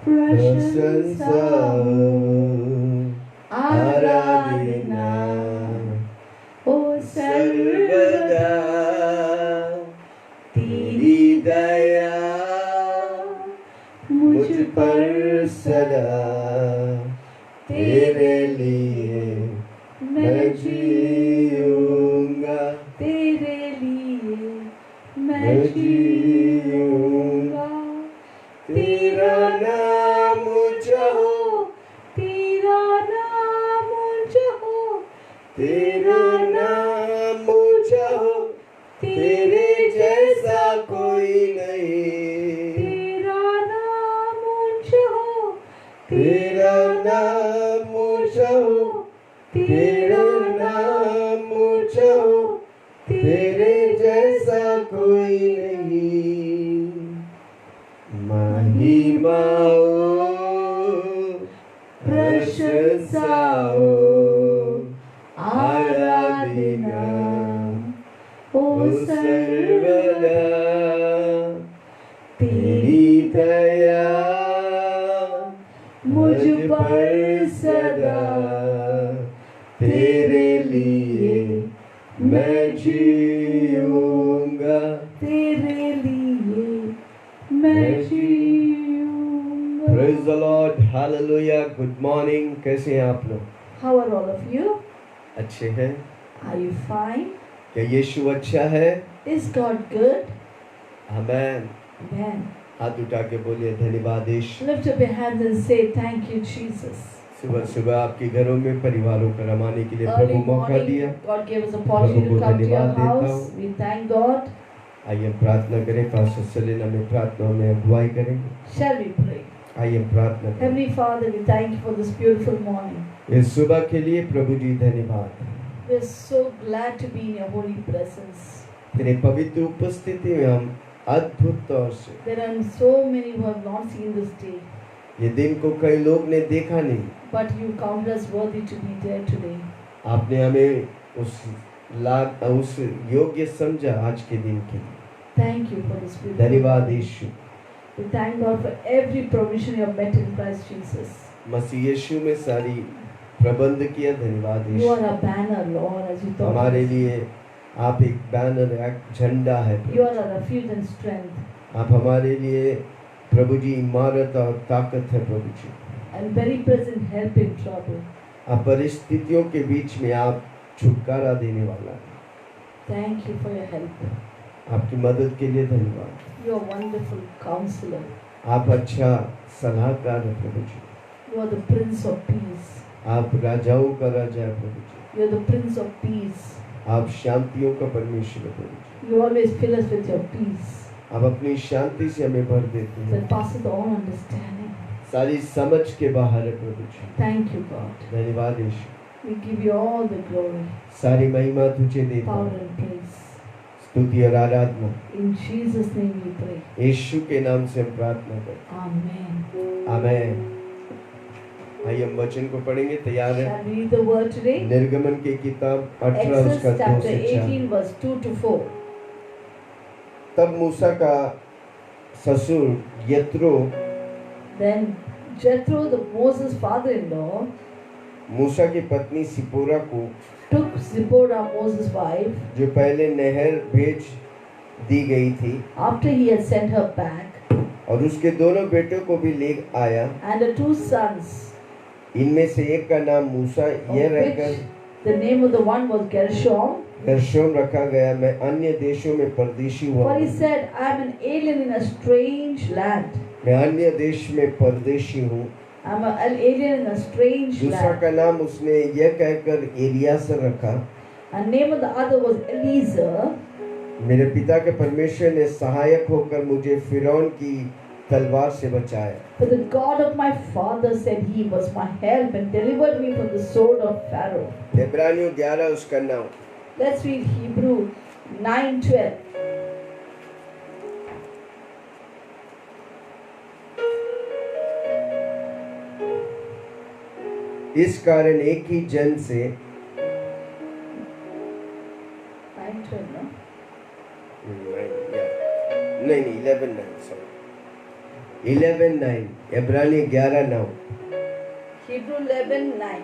प्रशंसा आराधना ओ सर्वदा तेरी दया मुझ पर सदा, तेरे लिए मैं जीऊंगा, तेरे लिए मैं जीऊंगा। तेरा नाम ऊंचा हो, तेरा नाम ऊंचा हो, तेरा नाम ऊंचा हो, तेरे जैसा कोई नहीं। तेरा नाम ऊंचा हो, तेरा नाम ऊंचा हो, तेरा नाम ऊंचा हो, तेरे जैसा कोई नहीं। महिमा हो, प्रशंसा हो, आराधना हो सर्वदा, तेरी दया मुझ पर सदा, तेरे लिए मैं जीऊंगा, तेरे लिए मैं जीऊंगा। Praise the Lord, Hallelujah, Good morning, कैसे हैं आप लोग? How are all of you? अच्छे हैं? Are you fine? क्या यीशु अच्छा है? Is God good? Amen. Amen. हाथ उठा के बोलिए धन्यवाद यीशु। Lift up your hands and say thank you Jesus. सुबह सुबह आपके घरों में परिवारों को रमाने के लिए प्रभु मौका दिया। God gave us a opportunity to come to your house. We thank God. आइए प्रार्थना करें। पास्टर सेलिना में प्रार्थना में अगुवाई करेंगे। Shall we pray? आइए प्रार्थना करें। Heavenly Father, we thank you for this beautiful morning. इस सुबह के लिए प्रभु जी धन्यवाद। We are so glad to be in your holy presence. तेरे पवित्र उपस्थिति में हम अद्भुत तौर से। There are so many who have not seen this day. ये दिन को कई लोग ने देखा नहीं। But you count us worthy to be there today. आपने हमें उस योग्य समझा आज के दिन के लिए। Thank you for this beautiful. धन्यवाद यीशु। We thank God for every provision you have met in Christ Jesus. मसीह यीशु में सारी प्रबंध किया। धन्यवाद यीशु। You are a banner, Lord, as you thought. हमारे लिए आप एक बैनर, एक झंडा है। You are a refuge and strength. आप हमारे लिए प्रभु जी इमारत और ताकत है प्रभु जी। And very present help in trouble. आप परिस्थितियों के बीच में आप छुटकारा देने वाला है। Thank you for your help. आपकी मदद के लिए धन्यवाद। You are wonderful counselor. आप अच्छा सलाहकार हैं प्रभु जी। You are the Prince of Peace. आप राजाओं का राजा हैं प्रभु जी। You are the Prince of Peace. आप शांतियों का परमेश्वर हैं प्रभु जी। You always fill us with your peace. आप अपनी शांति से हमें भर देते हैं। That passes all understanding. सारी समझ के बाहर है प्रभु जी। Thank you God. धन्यवाद यीशु। We give you all the glory. सारी महिमा तुझे देते हैं। Power and praise. स्तुति और आराधना। In Jesus' name we pray. यीशु के नाम से हम प्रार्थना करते हैं। Amen. Amen. आइए हम वचन को पढ़ेंगे। तैयार हैं? Shall we read the word today? निर्गमन की किताब 18 उसका 2 से 4। 18 verse 2 to 4. तब मूसा का ससुर यत्रो, Then Jethro, the Moses' father-in-law, मूसा की पत्नी सिपोरा को, took Zipporah, Moses' wife, जो पहले नहर भेज दी गई थी, after he had sent her back, और उसके दोनों बेटों को भी ले आया, and the 2 sons, इनमें से एक का नाम मूसा, यह रहकर the name of the one was Gershom, Gershom रखा गया। मैं अन्य देशों में परदेशी हुआ। For he said, I am an alien in a strange land. मैं अन्य देश में परदेशी हूँ। I am an alien in a strange land. दूसरा का नाम उसने यह कहकर एलियासर रखा। And name of the other was Eliezer. मेरे पिता के परमेश्वर ने सहायक होकर मुझे फिरौन की तलवार से बचाया। For the God of my father said he was my help and delivered me from the sword of Pharaoh. इब्रानियों 11 उसका 9। Let's read Hebrew 9:12. इस कारण एक ही जन से 9:12 ना? नहीं 11:9 सॉरी 11:9 इब्रानी 11:9 Hebrew 11:9.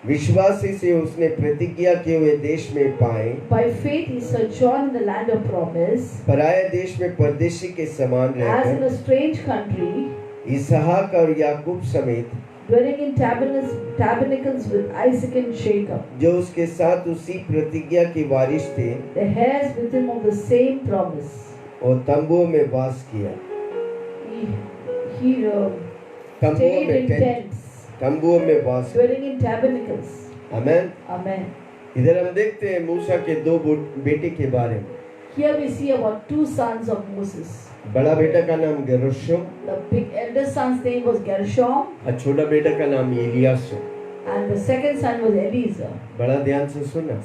विश्वासी से उसने प्रतिज्ञा किए हुए देश में पाए By faith he sojourned in the land of promise, पराये देश में परदेशी के समान as in रहकर a strange country, इसहाक और याकूब समेत dwelling in tabernacles with Isaac and Jacob, जो उसके साथ उसी प्रतिज्ञा की वारिस थे, the heirs with him of the same promise. और तंबुओं में वास किया। He तंबुओं stayed में in टेंट, tents, तंबुओं में वास। dwelling in tabernacles. Amen. Amen. इधर हम देखते हैं मूसा के दो बेटे के बारे में। Here we see about two sons of Moses. बड़ा बेटा का नाम Gershom The big eldest son's name was Gershom, और छोटा बेटा का नाम एलियासो। and the second son was Eliezer. बड़ा ध्यान से सुनना।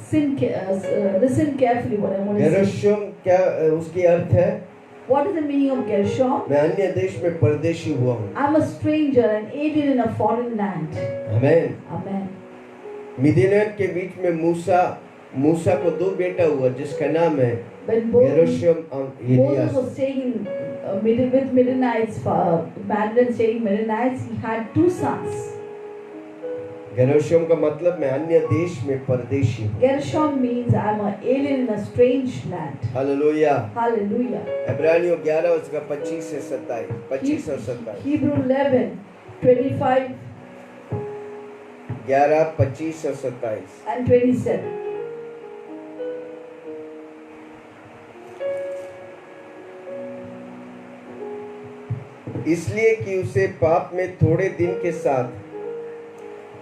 Listen carefully what I want to say. Gershom क्या उसकी अर्थ है? What is the meaning of Gershom? मैं अन्य देश में परदेशी हुआ हूँ। I'm a stranger and alien in a foreign land. Amen. Amen. मिद्यान के बीच में मूसा को दो बेटा हुआ जिसका नाम है When गेर्शोम और Moses Elias. was staying with Midianites, Madian staying Midianites, he had two sons. Gershom का मतलब मैं अन्य देश में परदेशी हूँ। Gershom means I'm an alien in a strange land. Hallelujah. Hallelujah. इब्रानियों 11 उसका 25 से 27, 25 और 27। Hebrew 11:25 11, 25 और 27। and 27. इसलिए कि उसे पाप में थोड़े दिन के साथ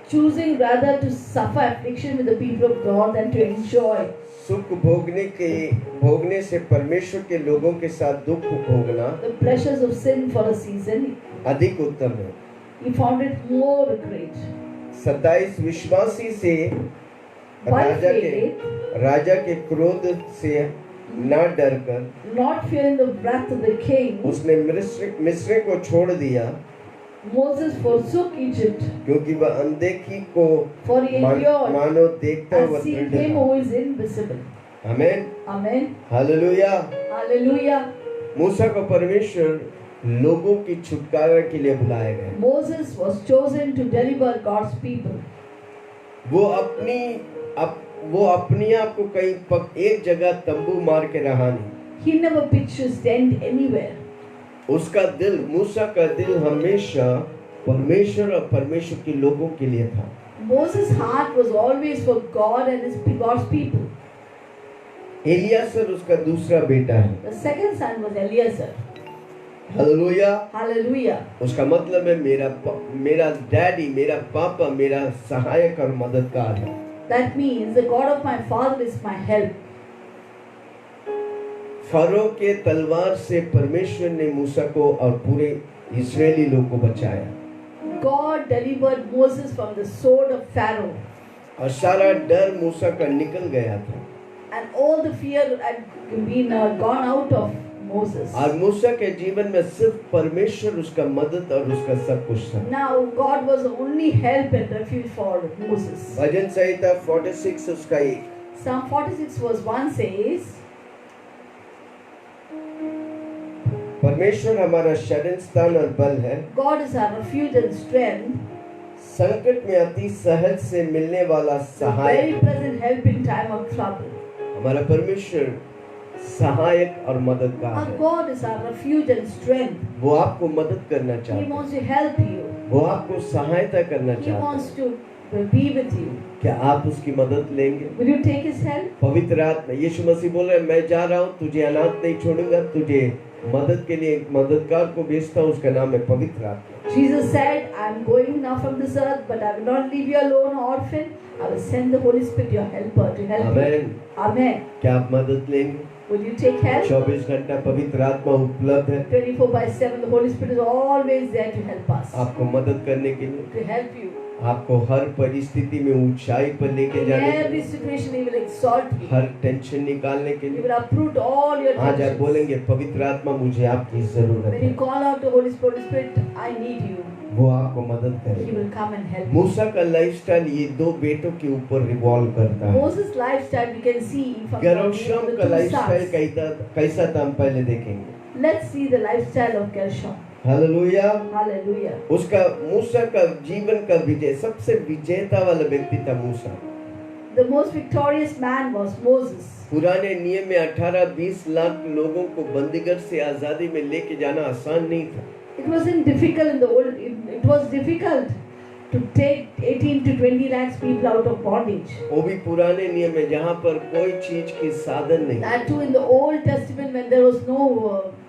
Choosing rather to suffer affliction with the people of God than to enjoy सुख भोगने से परमेश्वर के लोगों के साथ दुख भोगना the pleasures of sin for a season, अधिक उत्तम है। he found it more great. 27 विश्वासी से By राजा के क्रोध से न डरकर not fearing the wrath of the king, उसने मिस्र को छोड़ दिया Moses forsook Egypt, क्योंकि वह अनदेखी को for he endured मानो देखता हुआ and seeing दृढ़ him था। who is invisible. Amen. Amen. Hallelujah. Hallelujah. मूसा को परमेश्वर लोगों की छुटकारा के लिए बुलाया गया। Moses was chosen to deliver God's people. वो अपनी आप को कहीं एक जगह तंबू मार के रहा नहीं। He never pitched his tent anywhere. उसका दिल, मूसा का दिल हमेशा परमेश्वर और परमेश्वर के लोगों के लिए था। Moses' heart was always for God and God's people. एलियासर उसका दूसरा बेटा है। The second son was Eliezer. Hallelujah. Hallelujah. उसका मतलब है मेरा डैडी, मेरा पापा मेरा सहायक और मददगार है। That means the God of my father is my help. Furrow के तलवार से परमेश्वर ने मूसा को और पूरे इस्राएली लोग को बचाया। God delivered Moses from the sword of Pharaoh. और सारा डर मूसा का निकल गया था। And all the fear had been gone out of Moses. और मूसा के जीवन में सिर्फ परमेश्वर उसका मदद और उसका सब कुछ था। Now God was the only help and refuge for Moses. भजन संहिता 46 उसका 1। Psalm 46 verse 1 says, परमेश्वर हमारा शरण स्थान और बल है। God is our refuge and strength, संकट में अति सहज से मिलने वाला a सहायक। very present help in time of trouble. हमारा परमेश्वर सहायक और मददगार Our है। God is our refuge and strength. वो आपको मदद करना He चाहता है। wants to help you. वो आपको सहायता करना He चाहता wants है। to be with you. क्या आप उसकी मदद लेंगे? Will you take His help? पवित्र आत्मा, यीशु मसीह बोल रहे हैं, मैं जा रहा हूँ, तुझे अनाथ नहीं छोड़ूंगा, तुझे मदद के लिए एक मददगार को भेजता हूँ, उसका नाम है पवित्र आत्मा। Jesus said, I am going now from this earth, but I will not leave you alone, orphan. I will send the Holy Spirit, your helper, to help Amen. you. Amen. क्या आप मदद लेंगे? Will you take help? 24 घंटा पवित्र आत्मा उपलब्ध है 24/7, the Holy Spirit is always there to help us, आपको मदद करने के लिए। to help you. आपको हर परिस्थिति में ऊंचाई पर लेके In जाने के every लिए, situation, He will exalt you. Her tension निकालने के He लिए। will uproot all your आज आप tensions. बोलेंगे पवित्र आत्मा मुझे आपकी जरूरत When you है, call out to Holy Spirit, I need you. वो आपको मदद He करेगा। will come and help you. मूसा का लाइफस्टाइल ये दो बेटों के ऊपर रिवॉल्व करता है। Moses' lifestyle we can see from Gershom the का two लाइफस्टाइल sons. कैसा था हम पहले देखेंगे। Let's see the lifestyle of Gershom. Hallelujah. Hallelujah. उसका मूसा का जीवन का विजय, सबसे विजेता वाला व्यक्ति था मूसा। The most victorious man was Moses. पुराने नियम में 18-20 लाख लोगों को बंदीगढ़ से आजादी में लेके जाना आसान नहीं था। It wasn't difficult in the old. It was difficult to take 18 to 20 lakhs people out of bondage. वो भी पुराने नियम में जहाँ पर कोई चीज की साधन नहीं। That too in the Old Testament when there was no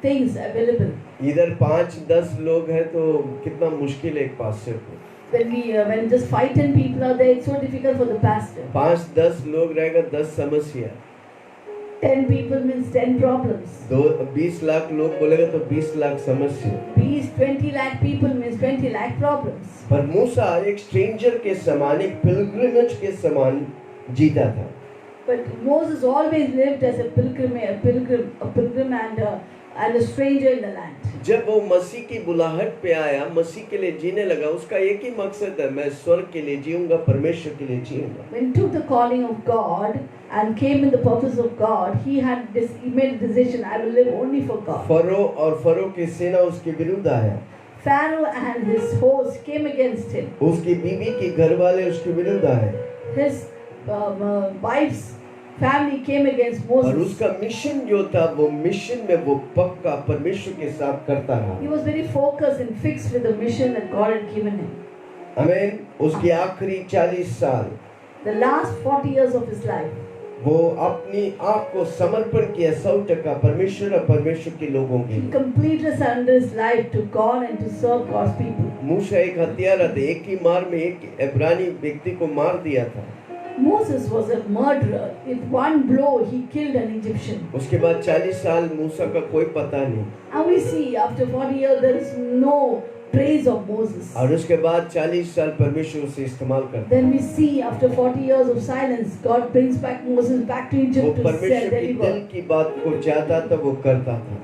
things available. इधर 5-10 लोग हैं तो कितना मुश्किल है एक पास्टर को। When just 5-10 people are there, it's so difficult for the pastor. 5-10 लोग रहेगा 10 समस्या। 10 people means 10 problems. 20 लाख लोग बोलेगा तो 20 लाख समस्या। 20 lakh people means 20 lakh problems. पर मूसा एक स्ट्रेंजर के समान, एक पिलग्रिमेज के समान जीता था। But Moses always lived as a pilgrim and a stranger in the land. जब वो मसीह की बुलाहट पे आया, मसीह के लिए जीने लगा, उसका एक ही मकसद है, मैं स्वर्ग के लिए जीऊंगा, परमेश्वर के लिए जीऊंगा। When he took the calling of God and came in the purpose of God, he made a decision, I will live only for God. Furrow और फरो की सेना उसके विरुद्ध आया। Pharaoh and his host came against him. उसकी बीवी के घर वाले उसके विरुद्ध आए। His wife's family came against और Moses. उसका मिशन जो था, वो मिशन में वो पक्का परमेश्वर के साथ करता रहा। He was very focused and fixed with the mission that God had given him. आमीन। उसके आखिरी 40 साल The last 40 years of his life, वो अपनी आप को समर्पण किया 100% परमेश्वर और परमेश्वर के लोगों के he लिए। completely surrendered his life to God and to serve God's people. मूसा एक हत्यारा था, एक ही मार में एक इब्रानी व्यक्ति को मार दिया था। Moses was a murderer. With one blow, he killed an Egyptian. उसके बाद 40 साल मूसा का कोई पता नहीं। And we see after 40 years there is no trace of Moses. और उसके बाद 40 साल परमेश्वर उसे इस्तेमाल करता Then we see after 40 years of silence, God brings back Moses back to है। वो Egypt to परमेश्वर की deliver. दिल की बात को चाहता था, वो करता था।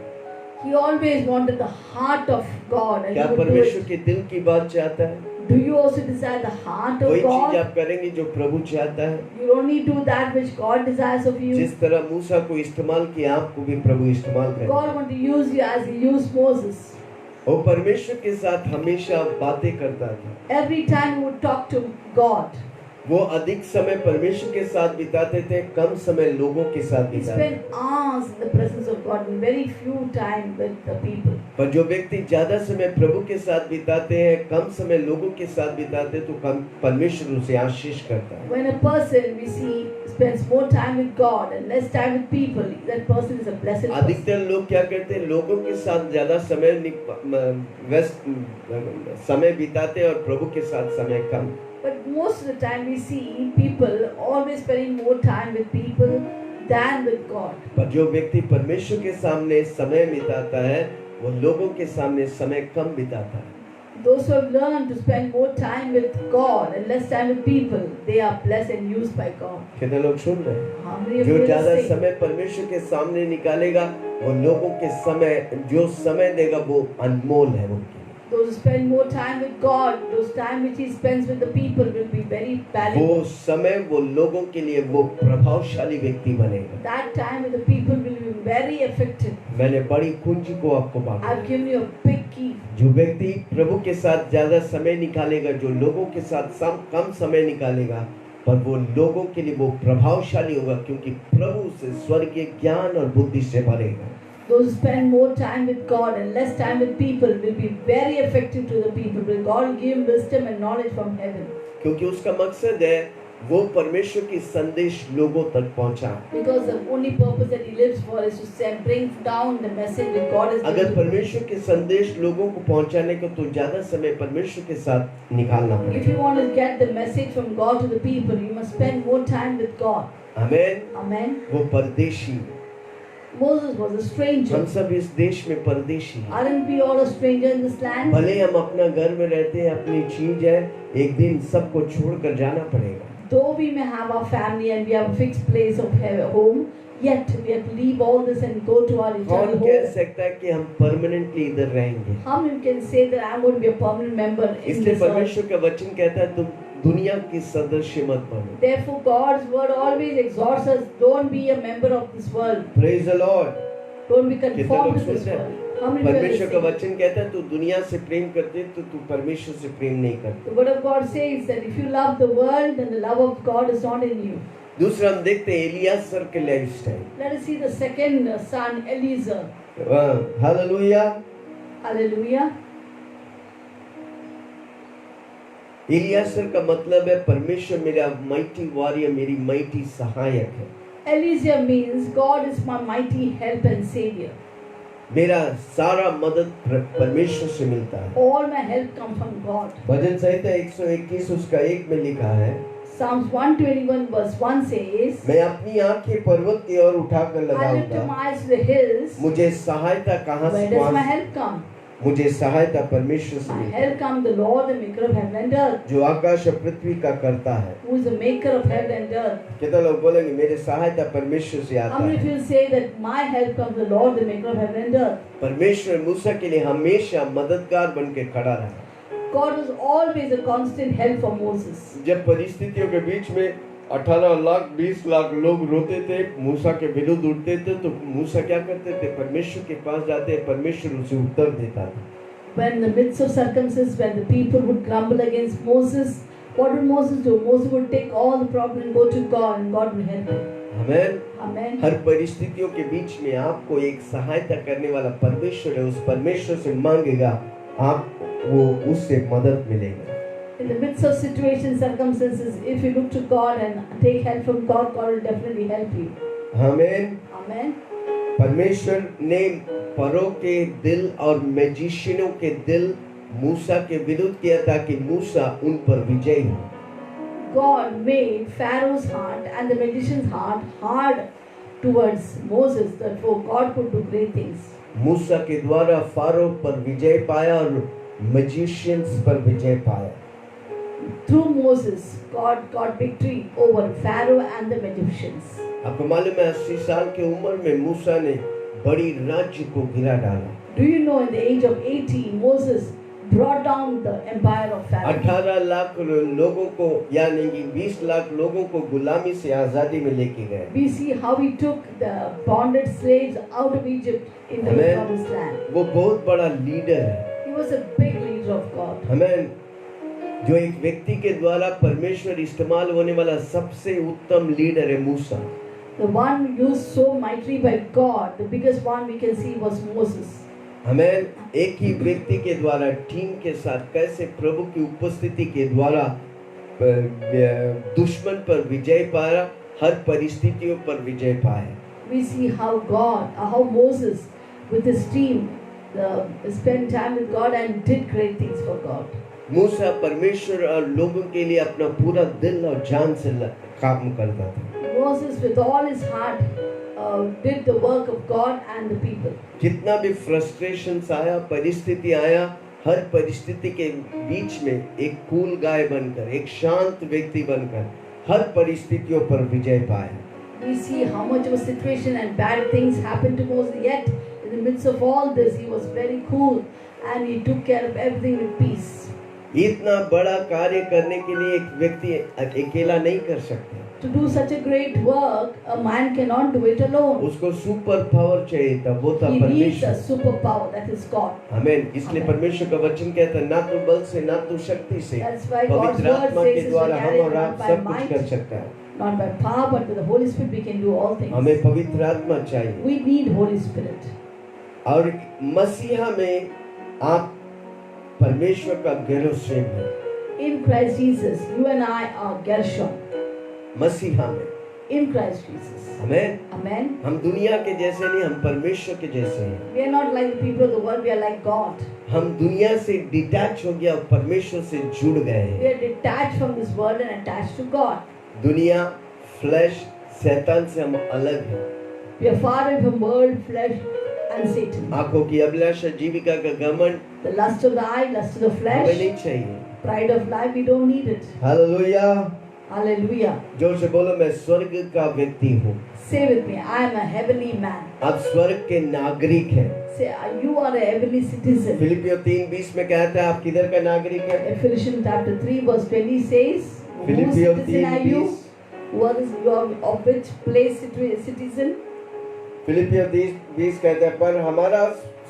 He always wanted the heart of God and क्या he would do परमेश्वर it. की दिल की बात चाहता है? Do you also desire the heart वही of चीज God? आप करेंगे जो प्रभु चाहता है। You only do that which God desires of you. जिस तरह मूसा को इस्तेमाल किया, आपको भी प्रभु इस्तेमाल करेगा। God wants to use you as He used Moses. वो परमेश्वर के साथ हमेशा बातें करता था। Every time he would talk to God. वो अधिक समय परमेश्वर के साथ बिताते थे, कम समय लोगों के साथ He बिताते थे। spent hours in the presence of God and very few time with the people. पर जो व्यक्ति ज्यादा समय प्रभु के साथ बिताते हैं, कम समय लोगों के साथ बिताते हैं, तो कम परमेश्वर उसे आशीष करता है। When a person we see spends more time with God and less time with people, that person is a blessed person. अधिकतर लोग क्या करते हैं, लोगों के साथ ज्यादा समय बिताते हैं और प्रभु के साथ समय कम। But most of the time we see people always spending more time with people than with God. पर जो व्यक्ति परमेश्वर के सामने समय बिताता है, वो लोगों के सामने समय कम बिताता है। Those who have learned to spend more time with God and less time with people, they are blessed and used by God. कितने लोग सुन रहे हैं? How many of जो you ज्यादा are listening? समय परमेश्वर के सामने निकालेगा, वो लोगों के समय जो समय देगा वो अनमोल है उनके लिए। Those who spend more time with God, those time which he spends with the people will be very valuable. वो समय वो लोगों के लिए वो प्रभावशाली व्यक्ति बनेगा। That time with the people will be very effective. मैंने बड़ी कुंजी को आपको बांटा। I've given you a big key. जो व्यक्ति प्रभु के साथ ज्यादा समय निकालेगा, जो लोगों के साथ कम समय निकालेगा, पर वो लोगों के लिए वो प्रभावशाली होगा, क्योंकि प्रभु से स्वर्गीय ज्ञान और बुद्धि से भरेगा। Those who spend more time with God and less time with people will be very effective to the people. Will God give him wisdom and knowledge from heaven? क्योंकि उसका मकसद है वो परमेश्वर की संदेश लोगों तक पहुंचाए। Because the only purpose that he lives for is to send, bring down the message that God has अगर given. परमेश्वर के संदेश लोगों को पहुंचाने को तो ज्यादा समय परमेश्वर के साथ निकालना If पड़ेगा। you want to get the message from God to the people, you must spend more time with God. आमीन। Amen. वो परदेशी Moses was a stranger. हम सब इस देश में परदेशी हैं। Aren't we all a stranger in this land? भले हम अपना घर में रहते हैं, अपनी चीज है, एक दिन सबको छोड़कर जाना पड़ेगा। Though we may have our family and we have a fixed place of home, yet we have to leave all this and go to our eternal कौन कह home. सकता है कि हम परमानेंटली इधर रहेंगे? How many can say that I'm going to be a permanent member in इसलिए this earth? परमेश्वर का वचन कहता है तुम दुनिया की सदस्य मत बनो। Therefore, God's word always exhorts us: don't be a member of this world. Praise the Lord। Don't be कितने conformed लोग to this सुनते world. हैं? How many people are परमेश्वर का listening? वचन कहता है तू दुनिया से प्रेम करते तो तू परमेश्वर से प्रेम नहीं करता। The word of God says that if you love the world, then the love of God is not in you. दूसरा हम देखते हैं एलियासर के lifestyle. Let us see the second son, Eliezer. Hallelujah. Hallelujah. एलियासर का मतलब है परमेश्वर मेरा माइटी वॉरियर, मेरी माइटी सहायक है। Eliezer means God is my mighty help and savior. मेरा सारा मदद परमेश्वर से मिलता है। All my help comes from God. भजन संहिता 121 उसका 1 में लिखा है, Psalms 121 verse 1 says, मैं अपनी आंखें पर्वत की ओर उठाकर I lift लगाऊंगा, my eyes to the hills. मुझे सहायता कहाँ Where से? does my help come? मुझे सहायता परमेश्वर से My मिलती है help comes the Lord, the maker of heaven and earth. जो आकाश और पृथ्वी का करता है। Who is the maker of heaven and earth? कितना लोग बोलेंगे मेरे सहायता परमेश्वर से How आता many of है? you say that my help comes the Lord, the maker of heaven and earth? परमेश्वर मूसा के लिए हमेशा मददगार बन के खड़ा रहा। God was always a constant help for Moses. जब परिस्थितियों के बीच में 18 लाख 20 लाख लोग रोते थे, मूसा के विरुद्ध उठते थे, तो मूसा क्या करते थे? परमेश्वर के पास जाते, परमेश्वर उसे उत्तर देता था। When in the midst of circumstances, when the people would grumble against Moses, what would Moses do? Moses would take all the problem and go to God, and God would help him. Amen. Amen. हर परिस्थितियों के बीच में आपको एक सहायता करने वाला परमेश्वर है, उस परमेश्वर से मांगेगा, आपको उससे मदद मिलेगी। In the midst of situations, circumstances, if you look to God and take help from God, God will definitely help you. Amen. Amen. परमेश्वर ने फरो के दिल और मैजिशियनों के दिल मूसा के विरुद्ध किया ताकि मूसा उन पर विजयी हो। God made Pharaoh's heart and the magician's heart hard towards Moses, therefore God could do great things. मूसा के द्वारा फारो पर विजय पाया और मैजिशियंस पर विजय पाया। Through Moses, God got victory over Pharaoh and the magicians. आपको मालूम है 80 साल की उम्र में मूसा ने बड़ी राज्य को गिरा डाला। Do you know in the age of 80, Moses brought down the empire of Pharaoh. 18 lakh लोगों को यानी कि 20 लाख लोगों को गुलामी से आजादी में लेके गए। We see how he took the bonded slaves out of Egypt into the Amen. promised land. वो बहुत बड़ा लीडर है। He was a big leader of God. हमें जो एक व्यक्ति के द्वारा परमेश्वर इस्तेमाल होने वाला सबसे उत्तम लीडर है मूसा। The one used so mightily by God, the biggest one we can see was Moses. हमें एक ही व्यक्ति के द्वारा टीम के साथ कैसे प्रभु की उपस्थिति के द्वारा दुश्मन पर विजय पाया, हर परिस्थितियों पर विजय पाया। We see how how Moses with his team spent time with God and did great things for God. मूसा परमेश्वर और लोगों के लिए अपना पूरा दिल और जान से काम करता था। Moses with all his heart did the work of God and the people. जितना भी फ्रस्ट्रेशंस आया, परिस्थिति आया, हर परिस्थिति के बीच में एक कूल गाय बनकर, एक शांत व्यक्ति बनकर हर परिस्थितियों पर विजय पाया। We see how much of a situation and bad things happened to Moses, yet in the midst of all this he was very cool and he took care of everything with peace. इतना बड़ा कार्य करने के लिए एक व्यक्ति अकेला नहीं कर सकता। To do such a great work, a man cannot do it alone. उसको सुपर पावर चाहिए था, वो था He needs a परमेश्वर। superpower, that is God. आमीन। इसलिए Amen. परमेश्वर का वचन कहता है ना तो बल से ना तो शक्ति से, That's why God's पवित्र word आत्मा says के is द्वारा हम और not आप by सब कुछ might, कर सकता है। not by power, but with the Holy Spirit we can do all things. हमें पवित्र आत्मा चाहिए। We need Holy Spirit. और मसीहा में आप परमेश्वर का गेरुशलेम है। In Christ Jesus, you and I are Gershon. मसीहा में, In Christ Jesus. आमीन। Amen. हम दुनिया के जैसे नहीं, हम परमेश्वर के जैसे हैं। We are not like the people of the world, we are like God. हम दुनिया से डिटैच हो गया और परमेश्वर से जुड़ गए We हैं। are detached from this world and attached to God. दुनिया, फ्लैश, शैतान से हम अलग हैं। We are far away from world, flesh, and Satan. आंखों की अभिलाषा, जीविका का घमंड The lust of the eye, lust of the हमें flesh, नहीं चाहिए। pride of life, we don't need it. Hallelujah. Hallelujah. जोर से बोलो, मैं स्वर्ग का व्यक्ति हूँ। Say with me, I am a heavenly man. आप स्वर्ग के नागरिक हैं। Say, you are a heavenly citizen. फिलिपियों 3:20 में कहता है, आप किधर का नागरिक हैं? Ephesians chapter 3 verse 20 says, whose फिलिपियों citizen are you? 3:20 What is your, of which place citizen? फिलिपियों 3:20 कहता है, पर हमारा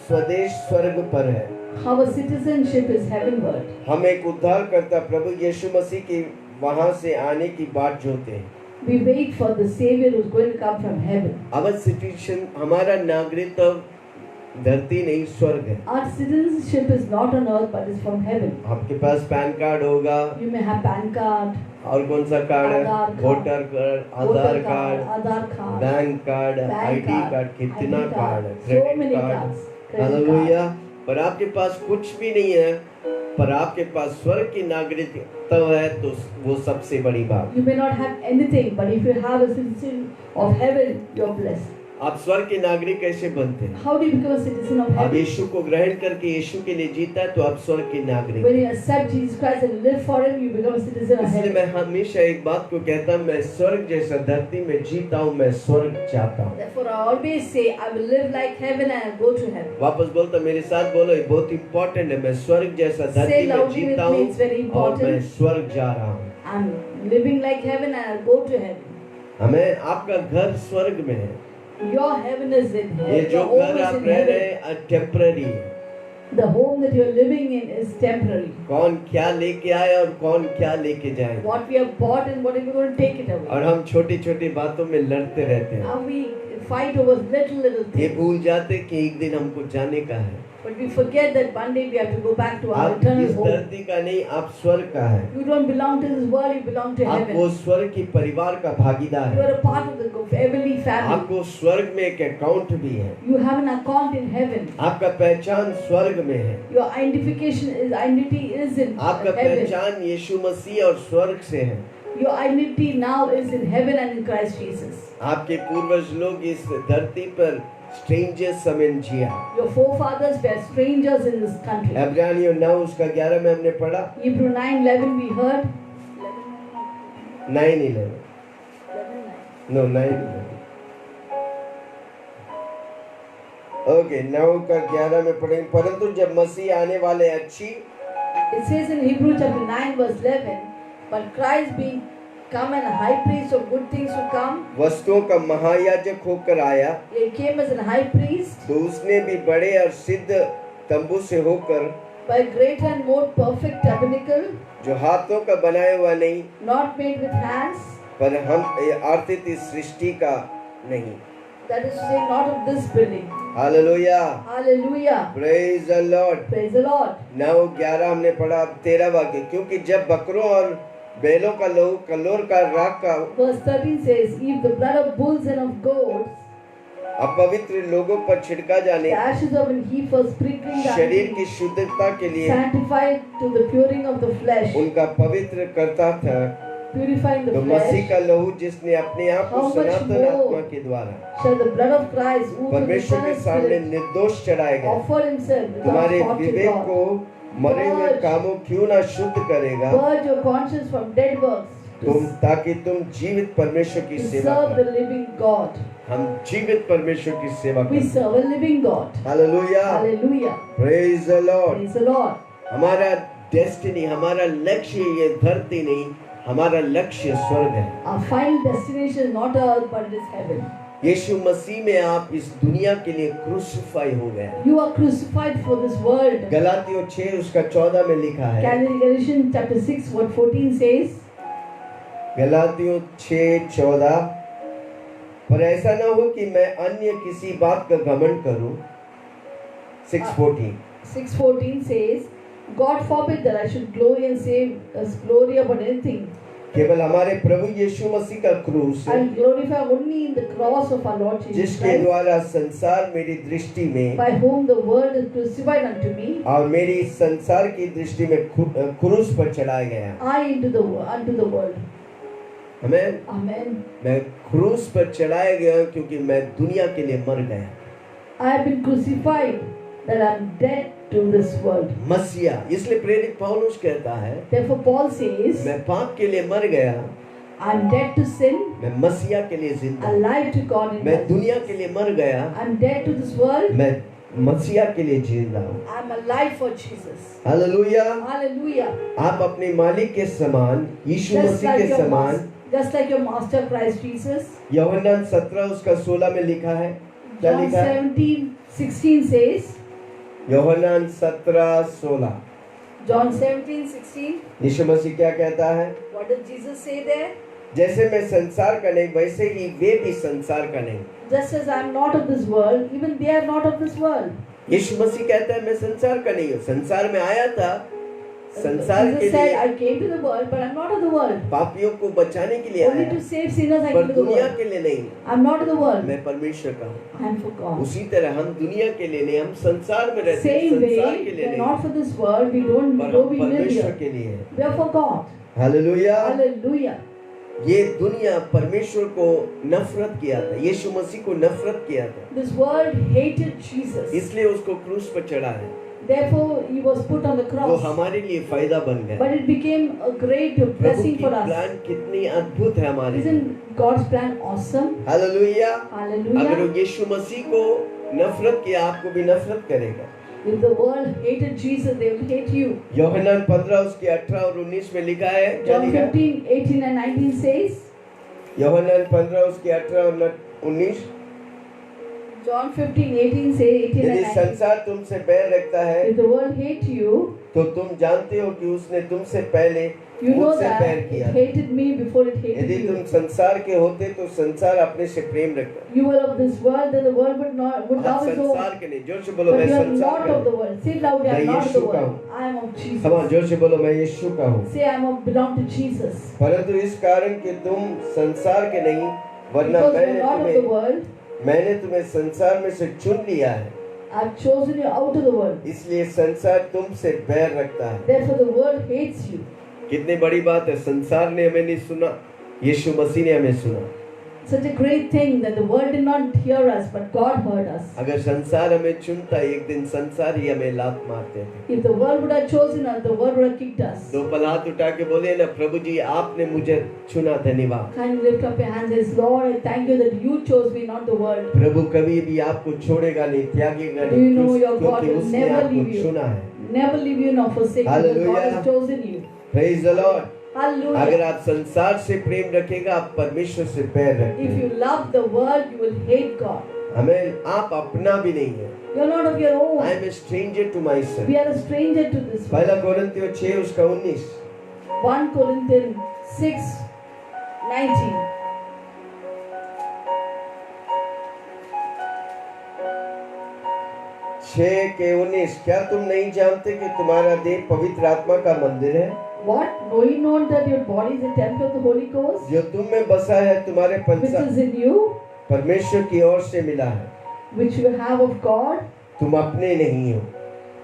स्वदेश स्वर्ग पर है। Our citizenship is heavenward. हम एक उद्धारकर्ता प्रभु यीशु मसीह की वहां से आने की बाट जोते हैं। We wait for the Savior who is going to come from heaven. Our citizen, हमारा नागरिकत्व धरती नहीं स्वर्ग है। Our citizenship is not on earth but is from heaven. आपके पास पैन कार्ड होगा। You may have PAN card, और कौन सा कार्ड है? Aadhaar card, voter card, Aadhaar card, Aadhaar card, bank card, ID card, कितना ID कार्ड है? so many credit card. cards, credit hallelujah. पर आपके पास कुछ भी नहीं है, पर आपके पास स्वर्ग की नागरिकत्व है, तो वो सबसे बड़ी बात। You may not have anything, but if you have a citizen of heaven, you are blessed. आप स्वर्ग के नागरिक कैसे बनते हैं? How do you become a citizen of आप heaven? यीशु को ग्रहण करके यीशु के लिए जीता है, तो आप स्वर्ग के नागरिक। When you accept Jesus Christ and live for Him, you become a citizen of इसलिए heaven. मैं हमेशा एक बात को कहता हूँ, मैं स्वर्ग जैसा धरती में जीता हूँ, मैं स्वर्ग चाहता हूँ। Therefore, I always say, I will live like heaven and I go to heaven. वापस बोलता, मेरे साथ बोलो, ये बहुत इम्पोर्टेंट है। मैं स्वर्ग जैसा धरती Say में loudly जीता with me, हूँ it's very और मैं important. स्वर्ग जा रहा हूँ। I'm living like heaven and I'll go to heaven. हमें आपका घर स्वर्ग में है। Your heaven is in ये heaven. जो Your home घर is आप in रह रहे heaven. हैं टेम्पररी है। The home that you're living in is temporary. कौन क्या लेके आए और कौन क्या लेके जाए। What we have bought and what we're going to take it away. और हम छोटी छोटी बातों में लड़ते रहते हैं। How we fight over little ये things. भूल जाते कि एक दिन हमको जाने का है। But we forget that one day we have to go back to our आप eternal इस home. धरती का नहीं, आप स्वर्ग का है। You don't belong to this world, you belong to आप heaven. वो स्वर्ग की परिवार का भागीदार You है। are a part of the heavenly family. आपको स्वर्ग में एक अकाउंट भी है। You have an account in heaven. आपका पहचान स्वर्ग में है। Your identity is in आपका heaven. पहचान यीशु मसीह और स्वर्ग से है। Your identity now is in heaven and in Christ Jesus. आपके पूर्वज लोग इस धरती पर स्ट्रेंजर्स समझ जिया। Your forefathers were strangers in this country. इब्रानियों 9:11 में हमने पढ़ा। Hebrew 9:11 we heard. 9:11 no 9:11 okay 9:11 में पढ़ेंगे। परंतु जब मसीह आने वाले अच्छी, It says in Hebrew chapter 9 verse 11, but Christ being come and a high priest of good things to come, वस्तुओं का महायाजक होकर आया, he came as a high priest तो उसने भी बड़े और सिद्ध तंबू से होकर, by a greater and more perfect tabernacle, जो हाथों का बनाया हुआ नहीं, not made with hands, पर हम आर्थिक इस सृष्टि का नहीं। that is to say, not of this building. Hallelujah, Hallelujah. Praise the Lord. Praise the Lord. 9:11 हमने पढ़ा। अब 13 वाक्य, क्योंकि जब बकरों और बैलों का लहू कलोर का राख का Verse 13 says, if the blood of bulls and of goats, अपवित्र लोगों पर छिड़का जाने, the ashes of an heap for sprinkling the शरीर की unclean, शुद्धता के लिए sanctified to the puring of the flesh, उनका पवित्र करता था, purifying the तो मसीह flesh, का लहू जिसने अपने आप को How much सनातन more आत्मा के द्वारा shall the blood of Christ, who through the परमेश्वर के Son सामने Spirit निर्दोष चढ़ाए गए, offered himself without तुम्हारे spot to विवेक God, को मरे हुए कामों क्यों ना शुद्ध करेगा, purge your conscience from dead works, तुम ताकि तुम जीवित परमेश्वर की to सेवा serve the करो। living God. हम जीवित परमेश्वर की सेवा We करें। serve a living God. Hallelujah, Hallelujah. Praise the Lord. Praise the Lord. हमारा डेस्टिनी, हमारा लक्ष्य ये धरती नहीं, हमारा लक्ष्य स्वर्ग है। Our final destination is not earth but it is heaven. यीशु मसीह में आप इस दुनिया के लिए क्रूसिफाई हो गए। You are crucified for this world. गलातियों 6:14 में लिखा है। Galatians chapter 6 verse 14 says, गलातियों 6:14, पर ऐसा न हो कि मैं अन्य किसी बात का घमंड करूं। 6:14 6:14 says, God forbid that I should glory and say glory about anything. केवल हमारे प्रभु यीशु मसीह का क्रूस, I will glorify only in the cross of our Lord Jesus जिसके Christ, द्वारा संसार मेरी दृष्टि में by whom the world is crucified unto me, और मेरी संसार की दृष्टि में क्रूस पर चढ़ाया गया। I unto the world. Amen. Amen. मैं क्रूस पर चढ़ाया गया क्योंकि मैं दुनिया के लिए मर गया। I have been crucified that I am dead to this world. मसीहा, इसलिए प्रेरित पौलुस कहता है, Therefore Paul says, मैं पाप के लिए मर गया, I am dead to sin, मैं मसीहा के लिए जिंदा। alive to God in मैं Christ. दुनिया के लिए मर गया, I am dead to this world, मैं मसीहा के लिए जिंदा हूँ। I am alive for Jesus. Hallelujah. Hallelujah. आप अपने मालिक के समान, यीशु Just मसीह like के your समान, just like your master Christ Jesus. यूहन्ना 17 उसका 16 में लिखा है, क्या John लिखा है? 17:16 says, यूहन्ना 17:16, John 17:16. यीशु मसीह क्या कहता है? What does Jesus say there? जैसे मैं संसार का नहीं, वैसे ही वे भी संसार का नहीं। Just as I am not of this world, even they are not of this world. यीशु मसीह कहता है मैं संसार का नहीं हूँ, संसार में आया था संसार के Jesus said, लिए, I came to the world, but I am not of the world. पापियों को बचाने के लिए Only आया, to save sinners I पर came to the दुनिया world. के लिए नहीं। I am not of the world. मैं परमेश्वर का हूँ। I am for God. उसी तरह हम दुनिया के लिए नहीं, हम संसार में रहते हैं, Same संसार way, के we लिए are नहीं, not for this world. We don't पर know हम we live परमेश्वर here. के लिए हैं। We are for God. Hallelujah. Hallelujah. ये दुनिया परमेश्वर को नफरत किया था, यीशु मसीह को नफरत किया था, This world hated Jesus. इसलिए उसको क्रूस पर चढ़ा है। Therefore, he was put on the वो cross. हमारे लिए फायदा बन गया। But it became a great Prabhu blessing की for us. प्लान कितनी अद्भुत है हमारे लिए। Isn't God's plan awesome? Hallelujah. अगर Hallelujah. वो यीशु मसीह को नफरत किया, आपको भी नफरत करेगा। If the world hated Jesus, they will hate you. यूहन्ना 15 उसके 18 और 19 में लिखा है, क्या John लिखा है? 15:18 and 19 says, यूहन्ना 15 उसके 18 और 19, John 15:18 say 18 यदि and 19. संसार तुमसे बैर रखता है If the world hate you, तो तुम जानते हो कि उसने तुमसे पहले you know मुझसे that बैर it किया। hated me before it hated यदि तुम you. संसार के होते तो संसार अपने से प्रेम रखता। You were of this world, that the world would आप love its own. संसार के नहीं, जोर से बोलो But मैं you are संसार not का of the हूँ। world. Say loudly, I am मैं not of the यीशु का world. हूँ। I am of Jesus. हाँ, जोर से बोलो मैं यीशु का हूँ। Say I am of belong to Jesus. परंतु इस कारण कि तुम संसार के नहीं, वरना Because you are not of the world, मैंने तुम्हें संसार में से चुन लिया है, I have chosen you out of the world. इसलिए संसार तुमसे बैर रखता है। Therefore the world hates you. कितनी बड़ी बात है, संसार ने हमें नहीं सुना, यीशु मसीह ने हमें सुना। Such a great thing that the world did not hear us, but God heard us. अगर संसार हमें चुनता, एक दिन संसार ही हमें लात मारते थे। If the world would have chosen us, the world would have kicked us. दो पल हाथ उठा के बोले ना, प्रभु जी आपने मुझे चुना, धन्यवाद। Kindly lift up your hands and say, Lord, I thank you that you chose me, not the world. प्रभु कभी भी आपको छोड़ेगा नहीं, त्यागेगा Do you नहीं, know your God क्योंकि will उसने never आपको leave you. चुना है। Never leave you nor forsake you. because God Hallelujah. has chosen you. Praise the Lord। अगर Hallelujah. आप संसार से प्रेम रखेगा, आप परमेश्वर से बैर If रखेंगे। you love the world, you will hate God. हमें आप अपना भी नहीं है। You are not of your own. I am a stranger to myself। We are a stranger to this world. पहला कोरिन्थियों 6 उसका 19। 1 Corinthians 6:19. छह के 19, क्या तुम नहीं जानते कि तुम्हारा देह पवित्र आत्मा का मंदिर है, What? Know ye not that your body is a temple of the Holy Ghost, जो तुम में बसा है, तुम्हारे which is in you, परमेश्वर की ओर से मिला है, which you have of God? तुम अपने नहीं हो।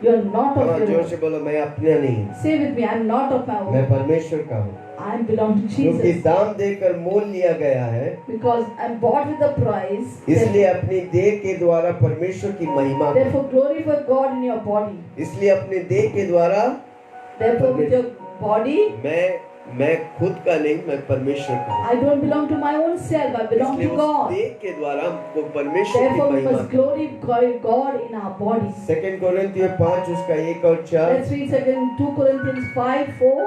You are not of your जोर own. से बोलो मैं अपना नहीं हूँ, Say with me, I am not of my मैं own. परमेश्वर का हूँ, I belong to क्योंकि Jesus. दाम देकर मोल लिया गया है, Because I am bought with a price. इसलिए अपनी देह के द्वारा परमेश्वर की महिमा करो। Therefore glorify God in your body. इसलिए अपने देह के द्वारा Therefore with your body, मैं खुद का नहीं, मैं परमेश्वर का हूँ। I don't belong to my own self. I belong इसलिए to उस God. देह के द्वारा हमको परमेश्वर की Therefore we महिमा must glorify God in our bodies. 2 कोरिन्थियों 5 उसका 1 और 4। Let's read 2 Corinthians 5:4.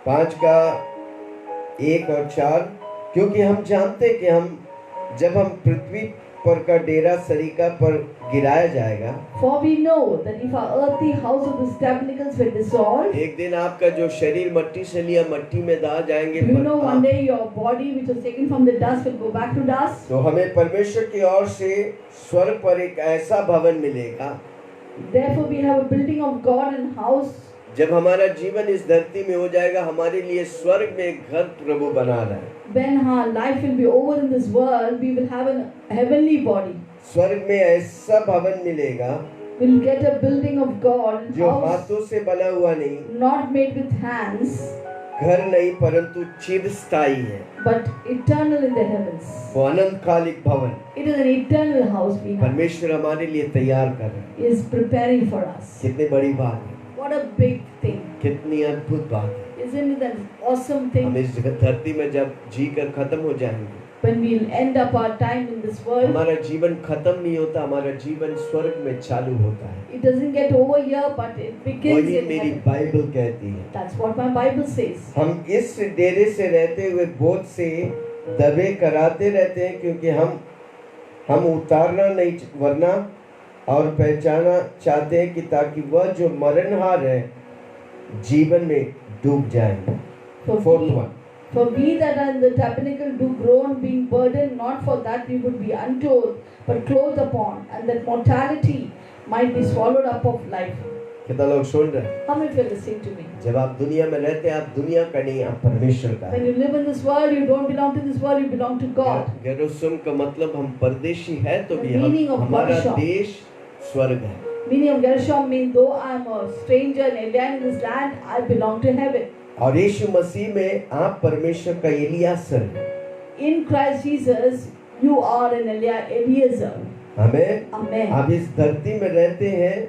5 का 1 और 4, क्योंकि हम जानते कि जब हम पृथ्वी पर का डेरा सरीका पर गिराया जाएगा, For we know that if our earthly house of the tabernacles were dissolved, एक दिन आपका जो शरीर मट्टी से लिया मट्टी में दाह जाएंगे, you know one day your body which was taken from the dust will go back to dust. तो हमें परमेश्वर की ओर से स्वर्ग पर एक ऐसा भवन मिलेगा, Therefore we have a building of God and house. जब हमारा जीवन इस धरती में हो जाएगा, हमारे लिए स्वर्ग में एक घर प्रभु बना रहा है। When our life will be over in this world, we will have a heavenly body. स्वर्ग में ऐसा भवन मिलेगा will get a building of God, जो house हाथों से बना हुआ नहीं, not made with hands, घर नहीं परंतु चिरस्थायी है, but eternal in the heavens. वो अनंतकालिक भवन It is an eternal house we have. परमेश्वर हमारे लिए तैयार कर रहे हैं। He is preparing for us. कितनी बड़ी बात है, What a big thing. कितनी अद्भुत बात है। Isn't it an awesome हम thing? इस धरती में जब जी कर खत्म हो जाएंगे, When we'll end up our time in this world, हमारा जीवन खत्म नहीं होता, हमारा जीवन स्वर्ग में चालू होता है। it doesn't get over here, but it begins वही in मेरी heaven. बाइबल कहती है। That's what my Bible says. हम इस डेरे से रहते हुए बोझ से दबे कराते रहते हैं, क्योंकि हम उतारना नहीं वरना और पहचाना चाहते हैं कि ताकि वह जो मरणहार है जीवन में डूब जाए। Fourth one. For we that are in the tabernacle do groan, being burdened, not for that we would be untowed, but clothed upon, and that mortality might be swallowed up of life. कितना लोग सुन रहे हैं? How many of you are listening to me? जब आप दुनिया में रहते हैं, आप दुनिया का नहीं, आप परमेश्वर का When है। you live in this world, you don't belong to this world, you belong to God. गेरुसम का मतलब हम परदेशी है तो भी The meaning of हमारा Gershom. देश स्वर्ग है। Meaning of Gershom means, though I am a stranger and alien in this land, I belong to heaven. और यीशु मसीह में आप परमेश्वर का एलियासर हैं। In Christ Jesus, you are an Eliezer. Amen. Amen. आप इस धरती में रहते हैं,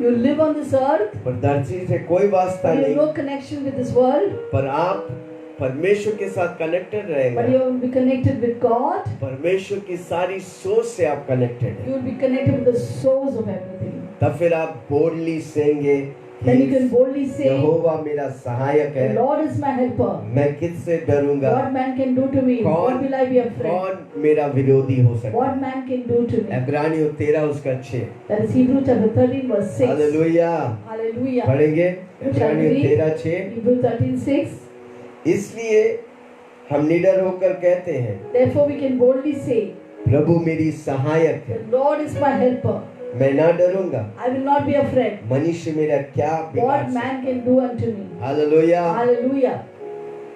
You live on this earth, पर धरती से कोई वास्ता but you have नहीं, no connection with this world, पर आप परमेश्वर के साथ कनेक्टेड but रहेंगे। you will be connected with God. परमेश्वर की सारी सोच से आप कनेक्टेड You हैं। will be connected with the source of everything. तब फिर आप बोल्डली कहेंगे Then you can boldly say, यहोवा मेरा सहायक the है, Lord is my helper. मैं किससे डरूंगा? What man can do to me? कौन What will I be afraid? कौन मेरा विरोधी हो सकता What है? man can do to me? इब्रानियों 13 उसका 6। That is Hebrews chapter 13 verse 6. Hallelujah. Hallelujah. पढ़ेंगे इब्रानियों 13:6। Hebrews 13:6. इसलिए हम निडर होकर कहते हैं, Therefore we can boldly say, प्रभु मेरी सहायक है, the Lord is my helper. मैं ना डरूंगा। I will not be afraid. मनुष्य मेरा क्या बिगाड़ What सकता man can do unto me? है? हालेलुया। Hallelujah.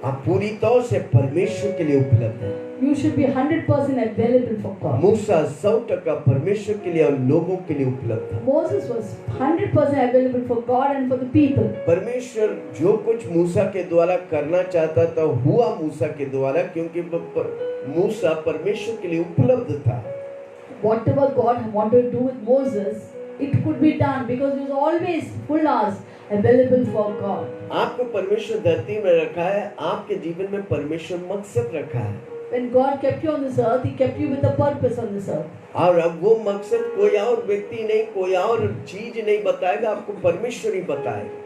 आप पूरी तौर से परमेश्वर के लिए उपलब्ध हैं। You should be 100% available for God. मूसा 100% परमेश्वर के लिए और लोगों के लिए उपलब्ध था। Moses was 100% available for God and for the people. परमेश्वर जो कुछ मूसा के द्वारा करना चाहता था हुआ मूसा के द्वारा, क्योंकि मूसा परमेश्वर के लिए उपलब्ध था। Whatever God wanted to do with Moses, it could be done because he was always full hours available for God. आपको परमेश्वर धरती में रखा है, आपके जीवन में परमेश्वर मकसद रखा है, When God kept you on this earth, He kept you with a purpose on this earth. और अब वो मकसद कोई और व्यक्ति नहीं, कोई और चीज नहीं बताएगा, आपको परमेश्वर ही बताएगा।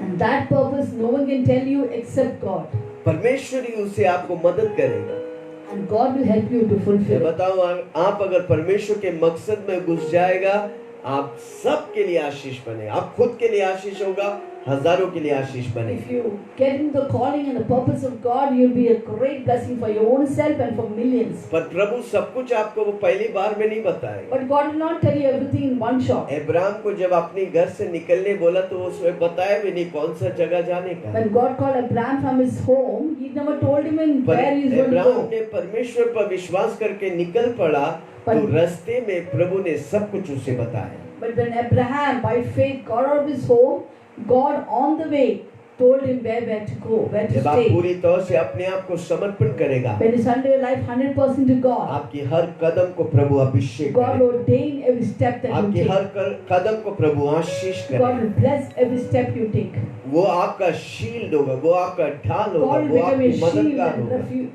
And that purpose no one can tell you except God. परमेश्वर ही उसे आपको मदद करेगा। And God will help you to मैं fulfill it. बताऊं, आप अगर परमेश्वर के मकसद में घुस जाएगा, आप सबके लिए आशीष बने। आप खुद के लिए आशीष होगा, हजारों के लिए आशीष बने। If you get into the calling and the purpose of God, you'll be a great blessing for your own self and for millions. पर प्रभु सब कुछ आपको वो पहली बार में नहीं बताएगा। But God will not tell you everything in one shot. Abraham को जब अपने घर से निकलने बोला तो उसमें बताया भी नहीं कौन सा जगह जाने का। When God called Abraham from his home, He never told him in पर where he is going to Abraham go. ने परमेश्वर पर विश्वास करके निकल पड़ा, तो रास्ते में प्रभु ने सब कुछ उसे बताया। But when Abraham by faith got out of his home, God on the way told him where to go, where to जब आप stay. पूरी तौर से अपने आप को समर्पण करेगा, When you surrender your life 100% to God, आपकी हर कदम को प्रभु अभिषेक God करेगा। will ordain every step that you आपकी take. हर कदम को प्रभु आशीष God करेगा। will bless every step you take. वो आपका शील्ड होगा, वो आपका ढाल होगा, God will वो become आपकी your shield मददगार and होगा, refuge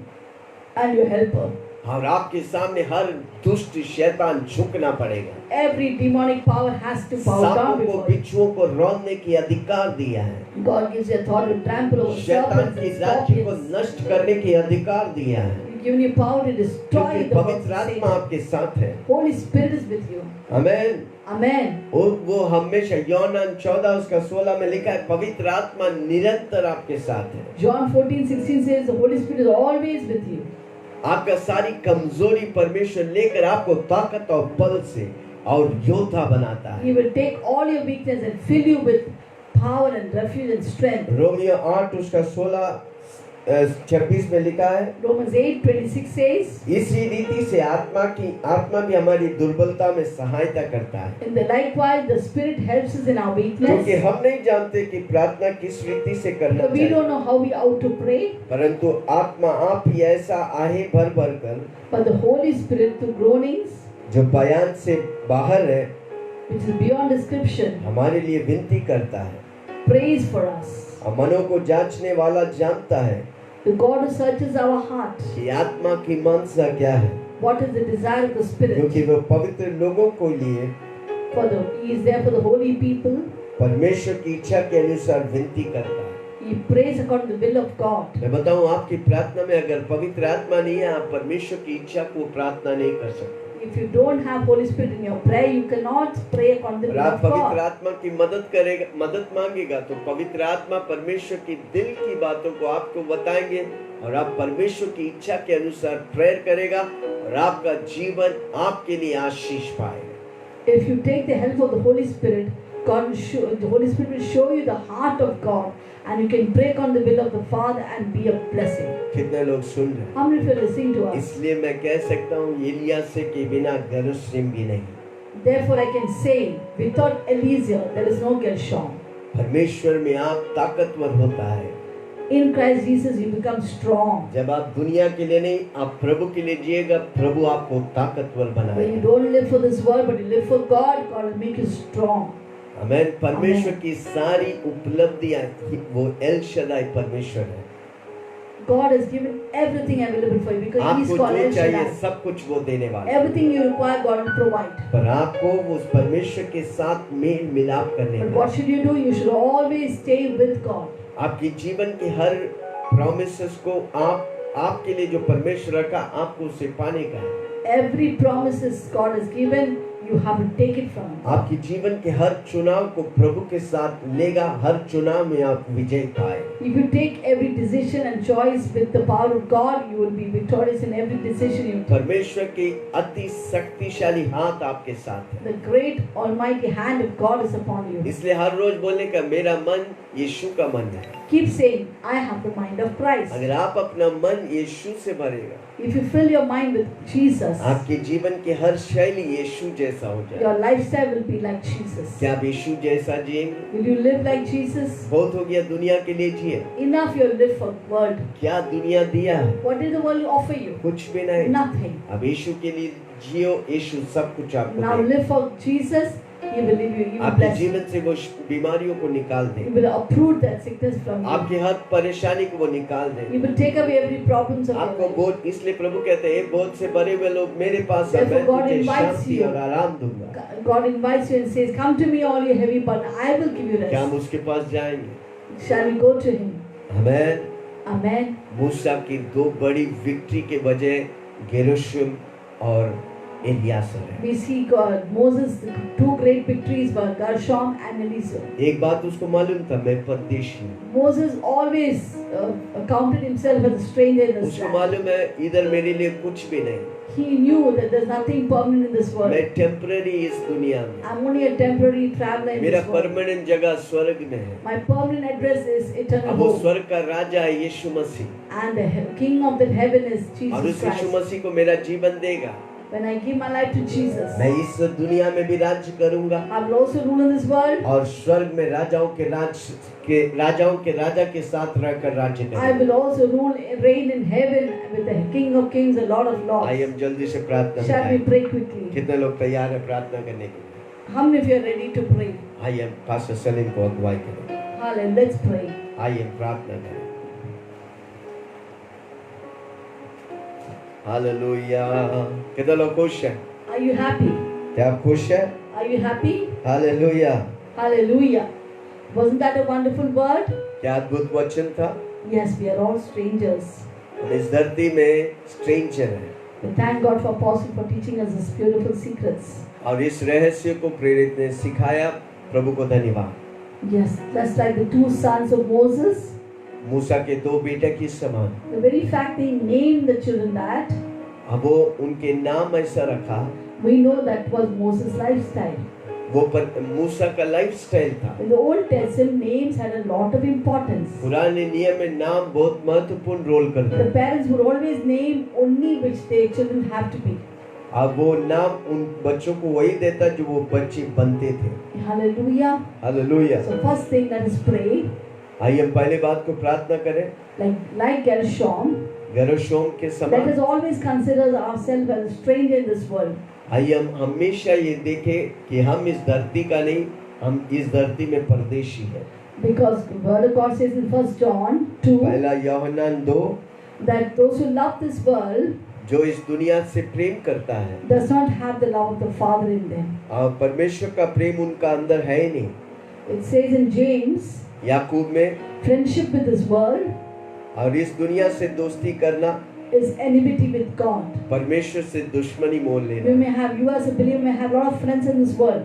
and your helper. और आपके सामने हर दुष्ट शैतान झुकना पड़ेगा। Every demonic power has to bow down सांपों को, before you. बिच्छुओं को रौंदने की अधिकार दिया है। God gives you authority to trample over शैतान serpents की and राज्य को scorpions. नष्ट करने की अधिकार दिया है, He's given you power to destroy क्योंकि the works पवित्र of आत्मा Satan. आपके साथ है। Holy Spirit is with you. Amen. Amen. और वो हमेशा यूहन्ना 14 उसका 16 में लिखा है, पवित्र आत्मा निरंतर आपके साथ है। John 14:16 says the Holy Spirit is always with you. आपका सारी कमजोरी परमेश्वर लेकर आपको ताकत और बल से और योद्धा बनाता है। He will take all your weakness and fill you with power and refuge and strength. Romeo 8 उसका 16 26 में लिखा है, Romans 8:26 says, इसी रीति से आत्मा भी हमारी दुर्बलता में सहायता करता है, in the likewise the Spirit helps us in our क्योंकि weakness. हम नहीं जानते कि प्रार्थना किस रीति से करना So we चाहिए, don't know how we ought to pray, परंतु आत्मा आप ही ऐसा आहे भर भर कर but the Holy Spirit through groanings, जो बयान से बाहर है, which is beyond description, हमारे लिए विनती करता है। prays for us. और मनों को जांचने वाला जानता है The God who searches our heart, कि आत्मा की मनसा क्या है, what is the desire of the Spirit? क्योंकि वो पवित्र लोगों को लिए He is there for the holy people. परमेश्वर की इच्छा के अनुसार विनती करता है। He prays according to the will of God. मैं बताऊं, आपकी प्रार्थना में अगर पवित्र आत्मा नहीं है, आप परमेश्वर की इच्छा को प्रार्थना नहीं कर सकते। If you don't have Holy Spirit in your prayer, you cannot pray according to the और will आप of पवित्र God. आत्मा की मदद मांगेगा तो पवित्र आत्मा परमेश्वर की दिल की बातों को आपको बताएंगे और आप परमेश्वर की इच्छा के अनुसार प्रेयर करेगा और आपका जीवन आपके लिए आशीष पाएगा। If you take the help of the Holy Spirit, the Holy Spirit will show you the heart of God, and you can pray on the will of the Father and be a blessing. कितने लोग सुन रहे हैं? How many of you are listening to us? इसलिए मैं कह सकता हूँ, एलिया से के बिना गेरुशलेम भी नहीं। Therefore, I can say, without Eliezer, there is no Gershom. परमेश्वर में आप ताकतवर होता है In Christ Jesus, you become strong. जब आप दुनिया के लिए नहीं, आप प्रभु के लिए जिएगा, प्रभु आपको ताकतवर When you बनाएगा। don't live for this world, but you live for God, God will make you strong. आमेन। परमेश्वर की सारी उपलब्धियां, वो एल शदाई परमेश्वर है। God has given everything available for you because He is आपको called जो El चाहिए Shaddai. सब कुछ वो देने वाला है, Everything you require, God will provide. पर आपको उस परमेश्वर के साथ मेल मिलाप करने But में, what should you do? You should always stay with God. आपकी जीवन के हर प्रॉमिसेस को आपके लिए जो परमेश्वर रखा, आपको उसे पाने का है। Every promises God has given, you have to take it from Him. आपकी जीवन के हर चुनाव को प्रभु के साथ लेगा, हर चुनाव में आप विजय पाए। If you take every decision and choice with the power of God, you will be victorious in every decision you take. परमेश्वर की अति शक्तिशाली हाथ आपके साथ है, The great almighty hand of God is upon you. इसलिए हर रोज बोलने का, मेरा मन यीशु का मन है। Keep saying, I have the mind of Christ. अगर आप अपना मन यीशु से भरेगा, If you fill your mind with Jesus, आपके जीवन की हर शैली यीशु जैसा हो जाए। your lifestyle will be like Jesus. क्या आप यीशु जैसा जिएंगे? Will you live like Jesus? बहुत हो गया दुनिया के लिए जिए। Enough you live for the world. क्या दुनिया दिया है? What did the world offer you? कुछ भी नहीं। Nothing. अब यीशु के लिए जियो, यीशु सब कुछ आपको Now देगा। live for Jesus. He will leave you. He will आपके bless you. जीवन से वो बीमारियों को निकाल He they, will uproot that sickness from you. आपकी हर परेशानी को वो निकाल दे। He will take away every problems of your आपको life. बोझ, इसलिए प्रभु कहते हैं, बोझ से भरे हुए लोग मेरे पास आ, Therefore मैं God तुझे invites शांति you. और आराम दूंगा। God invites you and says, "Come to me, all you heavy burden. I will give you क्या हम rest." उसके पास जाएंगे? Shall we go to Him? Amen. Amen. मूसा की दो बड़ी विक्ट्री के वजह गेरुशम और एलियासर है। We see God, Moses, two great victories were Gershom and Eliezer. एक बात उसको मालूम था, मैं परदेशी हूँ। Moses always counted himself as a stranger in this उसको land. मालूम है इधर मेरे लिए कुछ भी नहीं, He knew that there's nothing permanent in this world. मैं टेम्पररी इस दुनिया में, I'm only a temporary traveler in मेरा this world. परमानेंट जगह स्वर्ग में है। My permanent address is eternal अब वो home. स्वर्ग का राजा है यीशु मसीह, And the King of the heaven is और Jesus उस यीशु Christ. मसीह को मेरा जीवन देगा। When I give my life to Jesus, मैं इस दुनिया में भी राज्य करूंगा, I will also rule in this world. और स्वर्ग में राजाओं के राजा के साथ रहकर राज्य I करूंगा। will also reign in heaven with the King of kings and Lord of lords. आइए हम जल्दी से प्रार्थना में Shall we जाएं। pray quickly? कितने लोग तैयार हैं प्रार्थना करने के लिए? How many of you are ready to pray? आइए हम पास्टर सलीम को अगुवाई करें। Hallelujah. Let's pray. आइए हम प्रार्थना करें। हालेलुया। कितने लोग खुश हैं? Are you happy? क्या आप खुश हैं? Are you happy? Hallelujah. Hallelujah. Wasn't that a wonderful word? क्या अद्भुत वचन था। Yes, we are all strangers. हम इस धरती में स्ट्रेंजर हैं, We thank God for Apostle for teaching us these beautiful secrets. और इस रहस्य को प्रेरित ने सिखाया। प्रभु को धन्यवाद। Yes, just like the two sons of Moses, मूसा के दो बेटे की समान, the very fact they named the children that, अब वो उनके नाम ऐसा रखा we know that was Moses' lifestyle. वो मूसा का लाइफस्टाइल था। In the Old Testament, names had a lot of importance. पुराने नियम में नाम बहुत महत्वपूर्ण रोल करते The हैं। parents would always name only which their children have to be. अब वो नाम उन बच्चों को वही देता जो वो बच्चे बनते थे। Hallelujah. Hallelujah. So first thing, let us pray. आइए हम पहले बात को प्रार्थना करें। Like Gershom, गेरशोम के let समान us always consider ourselves as a stranger in this world. आइए हम हमेशा ये देखें कि हम इस धरती का नहीं, हम इस धरती में परदेशी हैं। Because the word of God says in 1 John 2 पहला यूहन्ना 2 that those who love this world जो इस दुनिया से प्रेम करता है does not have the love of the Father in them. और परमेश्वर का प्रेम उनका अंदर है ही नहीं। It says in James, याकूब में friendship with this world और इस दुनिया से दोस्ती करना is enmity with God. परमेश्वर से दुश्मनी मोल You लेना। you as a believer may have a lot of friends in this world.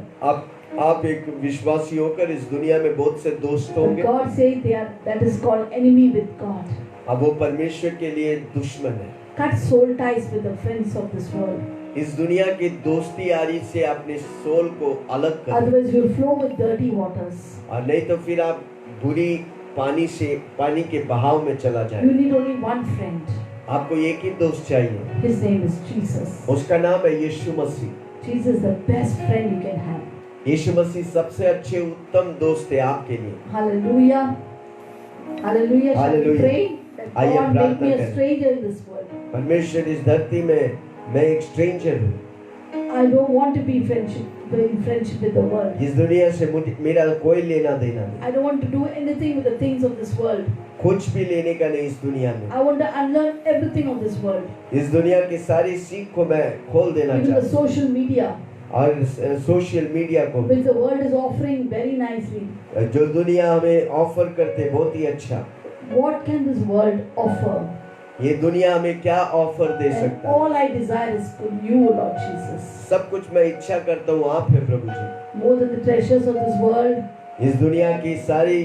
आप एक विश्वासी होकर इस दुनिया में बहुत से दोस्त But होंगे। God says that is called enemy with God. अब वो परमेश्वर के लिए दुश्मन है। Cut soul ties with the friends of this world. इस दुनिया की दोस्ती यारी से अपने सोल को अलग कर, Otherwise you will flow with dirty waters. और नहीं तो फिर आप बुरी पानी के बहाव में चला You जाए। need only one friend. आपको एक ही दोस्त चाहिए, His name is Jesus. उसका नाम है यीशु मसीह। Jesus is the best friend you can have. यीशु मसीह सबसे अच्छे उत्तम दोस्त है आपके लिए। Hallelujah. Hallelujah. Shall we Hallelujah. pray? That आइए God make प्रार्थना me a करें। stranger in this world. परमेश्वर इस धरती में मैं एक स्ट्रेंजर हूँ। I don't want to be in friendship with the world. इस दुनिया से मेरा कोई लेना देना नहीं, I don't want to do anything with the things of this world. कुछ भी लेने का नहीं इस दुनिया में। I want to unlearn everything of this world. इस दुनिया की सारी सीख को मैं खोल देना Even the चाहता हूँ, social media, और सोशल मीडिया को which the world is offering very nicely. जो दुनिया हमें ऑफर करते बहुत ही अच्छा। What can this world offer? ये दुनिया हमें क्या ऑफर दे And सकता है? all I desire is for you, Lord Jesus. सब कुछ मैं इच्छा करता हूँ आप है प्रभु जी। More than the treasures of this world, इस दुनिया की सारी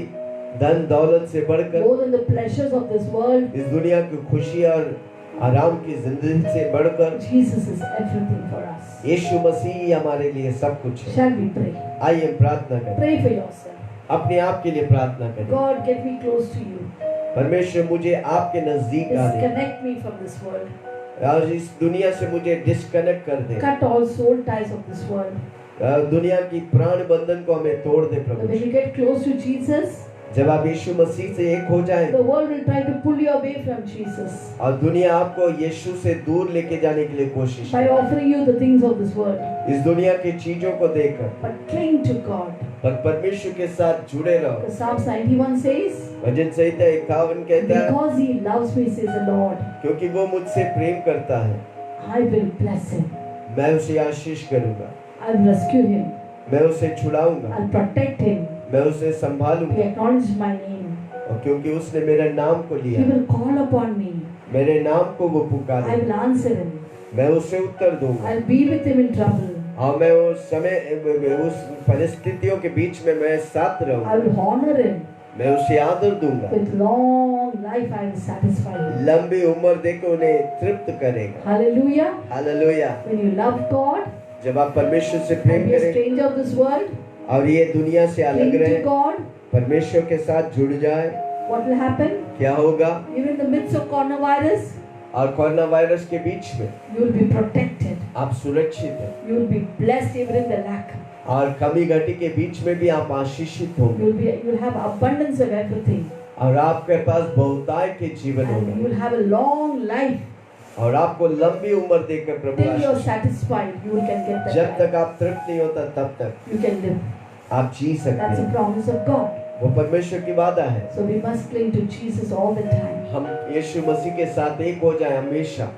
धन दौलत से बढ़कर, more than the pleasures of this world, इस दुनिया की खुशी और आराम की जिंदगी से बढ़कर Jesus is everything for us. यीशु मसीह ही हमारे लिए सब कुछ है। Shall we pray? आइए हम प्रार्थना करें, Pray for yourself. अपने आप के लिए प्रार्थना करें। God, get me close to you. परमेश्वर मुझे आपके नजदीक आने Disconnect me from this world. और इस दुनिया से मुझे डिस्कनेक्ट कर दे। Cut all soul ties of this world. दुनिया की प्राण बंधन को हमें तोड़ दे But Prabhu. when you get close to Jesus, जब आप यीशु मसीह से एक हो जाएं the world will try to pull you away from Jesus और दुनिया आपको यीशु से दूर लेके जाने के लिए कोशिश by करे, offering you the things of this world. इस दुनिया की चीजों को देकर, But cling to God. पर परमेश्वर के साथ जुड़े रहो। Because Psalms 91 says, भजन संहिता 51 कहता है, because he loves me, says the Lord, क्योंकि वो मुझसे प्रेम करता है, I will bless him. मैं उसे आशीष करूंगा, I will rescue him. मैं उसे छुड़ाऊंगा, I'll protect him. मैं उसे He संभालूंगा, acknowledged my name. और क्योंकि उसने मेरे नाम को He लिया, will call upon me. मेरे नाम को वो I पुकारे, will answer him. मैं उसे उत्तर दूंगा, I'll be with him in trouble. और मैं उस परिस्थितियों के बीच में मैं साथ I रहूंगा, will honor him. मैं उसे आदर दूंगा, With long life I will satisfy him. लंबी उम्र देकर उन्हें तृप्त करेगा। Hallelujah. Hallelujah. When you love God जब आप परमेश्वर से प्रेम and be a करें stranger of this world, और ये दुनिया से अलग cling रहे, to God, परमेश्वर के साथ जुड़ जाए, what will happen? क्या होगा? Even in the midst of coronavirus, और कोरोना वायरस के बीच में you will be protected. आप सुरक्षित हैं, You will be blessed even in the lack. और कमी घटी के बीच में भी आप आशीषित होंगे, You will have abundance of everything. और आपके पास बहुताय के जीवन And you होगा, will have a long life और आपको लंबी उम्र देकर प्रभु till you are Ashish. satisfied. You can get that. जब life. तक आप तृप्त नहीं होता तब तक You can live. आप जी सकते That's a हैं, promise of God. वो परमेश्वर की वादा है। So we must cling to Jesus all the time. हम यीशु मसीह के साथ एक हो जाए हमेशा,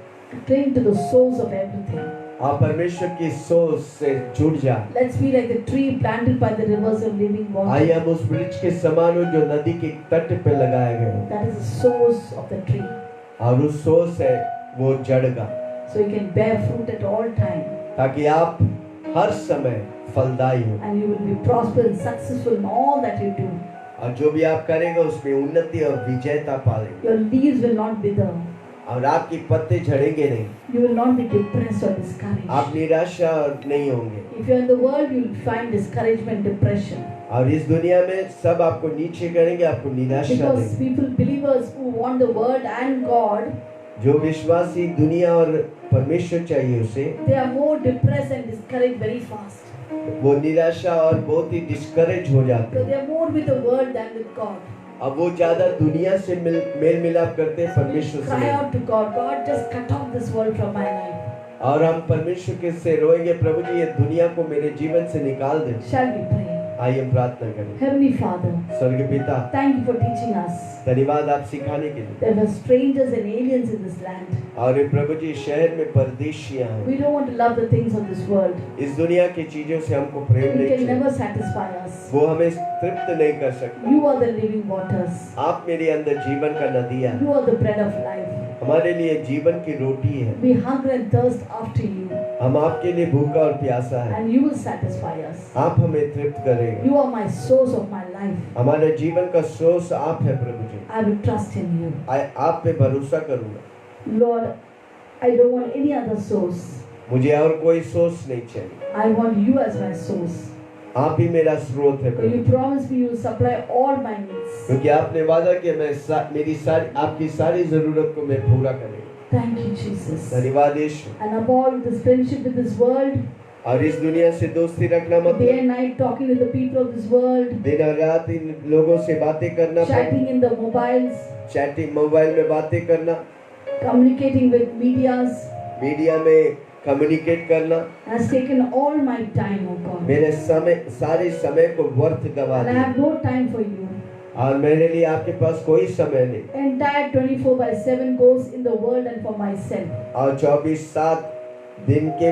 Cling to the source of everything. आप परमेश्वर की सोच से जुड़ जाए। Let's be like the tree planted by the rivers of living आइए water. हम उस वृक्ष के समान हो जो नदी के तट पे लगाए गए हैं, That is the source of the tree. और उस सोच है वो Jatga, So you can bear fruit at all time. ताकि आप हर समय फलदायी हो, And you will be prosperous and successful in all that you do. और जो भी आप करेंगे उसमें उन्नति और विजयता पाएंगे, Your leaves will not wither. और आपकी पत्ते झड़ेंगे नहीं, You will not be depressed or discouraged. आप निराशा नहीं होंगे। If you are in the world, you will find discouragement, depression. और इस दुनिया में सब आपको नीचे करेंगे, आपको निराशा Because देंगे। people, believers who want the word and God, जो विश्वासी दुनिया और परमेश्वर चाहिए उसे, they are more depressed and discouraged very fast. वो निराशा और बहुत ही डिस्करेज हो जाते So हैं। they are more with the world than with God. अब वो ज्यादा दुनिया से मेल मिलाप करते हैं, परमेश्वर से Cry नहीं। out to God, God, just cut off this world from my life. और हम परमेश्वर के से रोएंगे, प्रभु जी ये दुनिया को मेरे जीवन से निकाल दे। Shall we pray? आइए हम प्रार्थना करें। Heavenly Father, स्वर्गीय पिता, thank you for teaching us. धन्यवाद आप सिखाने के लिए। There were strangers and aliens in this land. और ये प्रभु जी शहर में परदेशियां हैं। We don't want to love the things of this world. इस दुनिया की चीजों से हमको प्रेम It नहीं can चाहिए, never satisfy us. वो हमें तृप्त नहीं कर सकता। You are the living waters. आप मेरे अंदर जीवन का नदियाँ हैं, You are the bread of life. हमारे लिए जीवन की रोटी है। We hunger and thirst after you, हम आपके लिए भूखा और प्यासा है, and you will satisfy us. आप हमें तृप्त करेंगे। You are my source of my life. हमारे जीवन का सोर्स आप है प्रभु जी। I will trust in you. आप पे भरोसा करूंगा। Lord, I don't want any other source. मुझे और कोई सोर्स नहीं चाहिए, I want you as my source. आप ही मेरा स्रोत है So Prabhu you ji. promised me you will supply all my needs. क्योंकि आपने वादा किया मेरी सारी आपकी सारी जरूरत को मैं पूरा करूंगा। Thank you, Jesus. धन्यवाद यीशु। And above this friendship with this world, और इस दुनिया से दोस्ती रखना day मतलब and night talking with the people of this world, दिन और रात इन लोगों से बातें करना, chatting in the mobiles, chatting mobile में बातें करना, communicating with medias, मीडिया में कम्युनिकेट करना, has taken all my time, oh God. मेरे सारे समय को व्यर्थ गवा And I दिया। have no time for you. और मेरे लिए आपके पास कोई समय नहीं। Entire 24/7 goes in the world and for myself. और 24/7 दिन के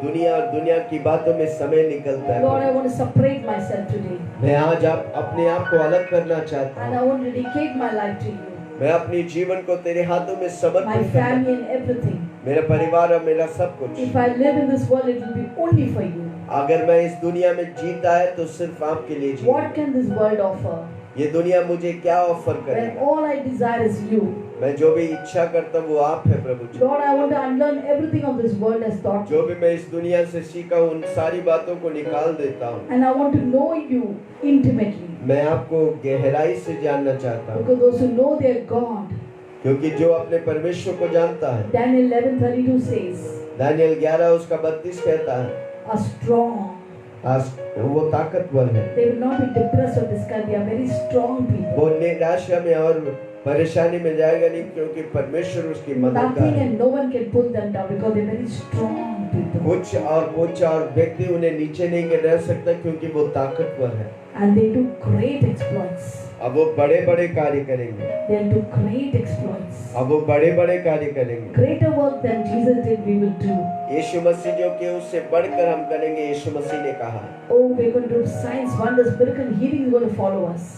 दुनिया और दुनिया की बातों में समय निकलता Lord, I है। want to separate myself today. मैं आज अपने आप को अलग करना चाहता And हूँ। I want to dedicate my life to you. मैं अपने जीवन को तेरे हाथों में My समर्पित करता हूँ। family and everything. मेरा परिवार और मेरा सब कुछ। If I live in this world, it will be only for you. अगर मैं इस दुनिया में जीता है तो सिर्फ आपके लिए जीता। What can this world offer? ये दुनिया मुझे क्या ऑफर When करेगा? all I desire is you. मैं जो भी इच्छा करता हूँ वो आप है प्रभु जी। Lord, I want to unlearn everything of this world as taught जो me. भी मैं इस दुनिया से सीखा हूँ उन सारी बातों को निकाल देता हूँ। And I want to know you intimately. मैं आपको गहराई से जानना चाहता हूँ, Because those who know their God, क्योंकि जो अपने परमेश्वर को जानता है, Daniel 11:32 says, दानियल 11:32 कहता है, are strong. वो ताकतवर है। They will not be depressed or discouraged. They are very strong people. वो निराशा में और परेशानी में जाएगा नहीं, क्योंकि परमेश्वर उसकी मददगार Nothing है। and no one can pull them down because they are very strong people. कुछ और व्यक्ति उन्हें नीचे नहीं रह सकता, क्योंकि वो ताकतवर है। And they do great exploits. अब वो बड़े-बड़े कार्य करेंगे। They'll do great exploits. अब वो बड़े-बड़े कार्य करेंगे। Greater work than Jesus did, we will do. यीशु मसीह जो कि उससे बढ़कर हम करेंगे, यीशु मसीह ने कहा। Oh, we're going to do signs, wonders, miracle, healing is going to follow us.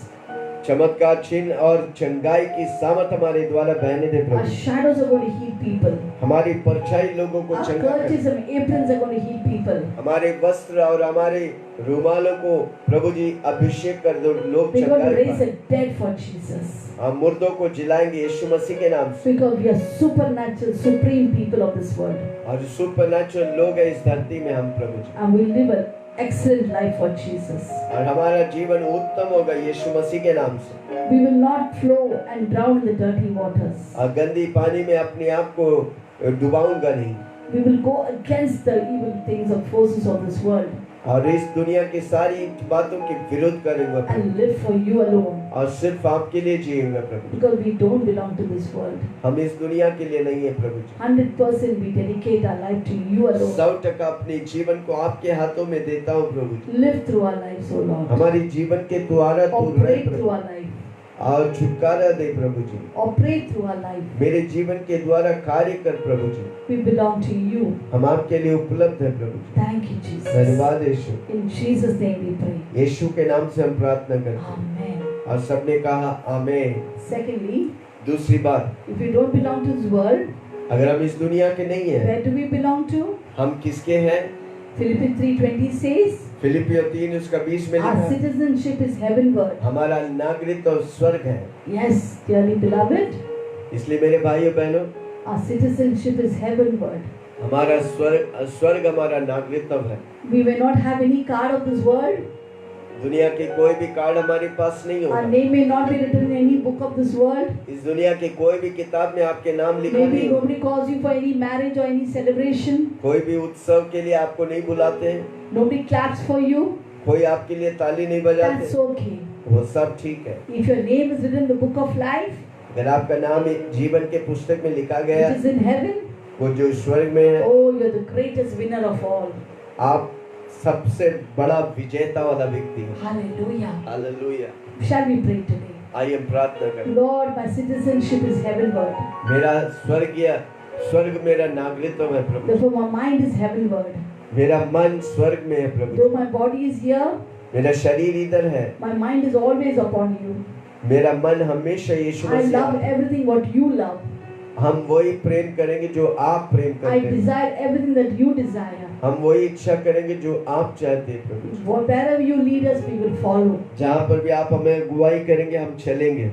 चमत्कार, चिन्ह और चंगाई की सामर्थ हमारे द्वारा बहने दे Our Prabhu. shadows are going to heal people. हमारी परछाई लोगों को Our चंगा करे। kerchiefs and aprons are going to heal people. हमारे वस्त्र और हमारे रुमालों को प्रभु जी अभिषेक कर दो, लोग We're going to चंगाई raise पाएं। the dead for Jesus. हम मुर्दों को जिलाएंगे यीशु मसीह के नाम से। Because we are supernatural, supreme people of this world. और सुपरनैचुरल लोग हैं इस धरती में हम प्रभु जी। And we live an excellent life for Jesus. और हमारा जीवन उत्तम होगा यीशु मसीह के नाम से। We will not flow and drown in the dirty waters. और गंदी पानी में अपने आप को डुबाऊंगा नहीं। We will go against the evil things of forces of this world और इस दुनिया की सारी बातों के विरोध करेंगे प्रभु। and live for you alone. और सिर्फ आपके लिए जिएंगे प्रभु। Because we don't belong to this world. हम इस दुनिया के लिए नहीं है प्रभु जी। 100% we dedicate our life to you alone. 100% अपने जीवन को आपके हाथों में देता हूँ प्रभु जी। Live through our lives, O Lord. हमारी जीवन के द्वारा तू रहे Operate through Prabhu, our life. और छुटकारा दे प्रभु जी। Operate through our life. मेरे जीवन के द्वारा कार्य कर प्रभु जी। We belong to you. हम आपके लिए उपलब्ध है प्रभु जी। Thank you, Jesus. धन्यवाद यीशु। In Jesus' name we pray. यीशु के नाम से हम प्रार्थना करते हैं Amen. और सबने कहा आमीन। Secondly, दूसरी बात, if we don't belong to this world, अगर हम इस दुनिया के नहीं हैं, where do we belong to? हम किसके हैं? Philippians 3:20 says, फिलिपियों 3:20 में लिखा our है, citizenship is heavenward. हमारा नागरिक तो स्वर्ग है। Yes, dearly beloved, इसलिए मेरे भाइयों बहनों, our citizenship is heavenward. हमारा स्वर्ग हमारा नागरिकत्व है। We may not have any card of this world. दुनिया के कोई भी कार्ड हमारे पास नहीं Our होगा। name may not be written in any book of this world. इस दुनिया के कोई भी किताब में आपके नाम लिखा Maybe नहीं होगा। nobody calls you for any marriage or any celebration. कोई भी उत्सव के लिए आपको नहीं बुलाते हैं, Nobody claps for you. कोई आपके लिए ताली नहीं बजाते, That's okay. वो सब ठीक है। If your name is written in the book of life, अगर आपका नाम एक जीवन के पुस्तक में लिखा गया, which is in heaven, वो जो स्वर्ग में है, oh, you're the greatest winner of all. आप सबसे बड़ा विजेता वाला व्यक्ति है। Hallelujah. Hallelujah. Shall we pray today? आइए हम प्रार्थना करें। Lord, my citizenship is heavenward. मेरा स्वर्ग मेरा नागरिकत्व है प्रभु। Therefore, my mind is heavenward. मेरा मन स्वर्ग में है प्रभु। Though my body is here, मेरा शरीर इधर है, my mind is always upon you. मेरा मन हमेशा यीशु I Masih. love everything what you love. हम वही प्रेम करेंगे जो आप प्रेम I करते हैं। desire everything that you desire. हम वही इच्छा करेंगे जो आप चाहते हैं प्रभु। Wherever you lead us, we will follow. जहाँ पर भी आप हमें अगुवाई करेंगे हम चलेंगे।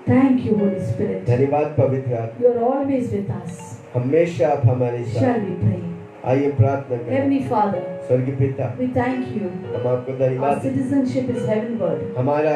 Thank you, Holy Spirit. धन्यवाद पवित्र आत्मा, You are always with us. हमेशा आप हमारे साथ। Shall we pray? आइए प्रार्थना करें। Heavenly Father, स्वर्गीय पिता, we thank you. हम आपको Our धन्यवाद देते हैं। citizenship is heavenward. हमारा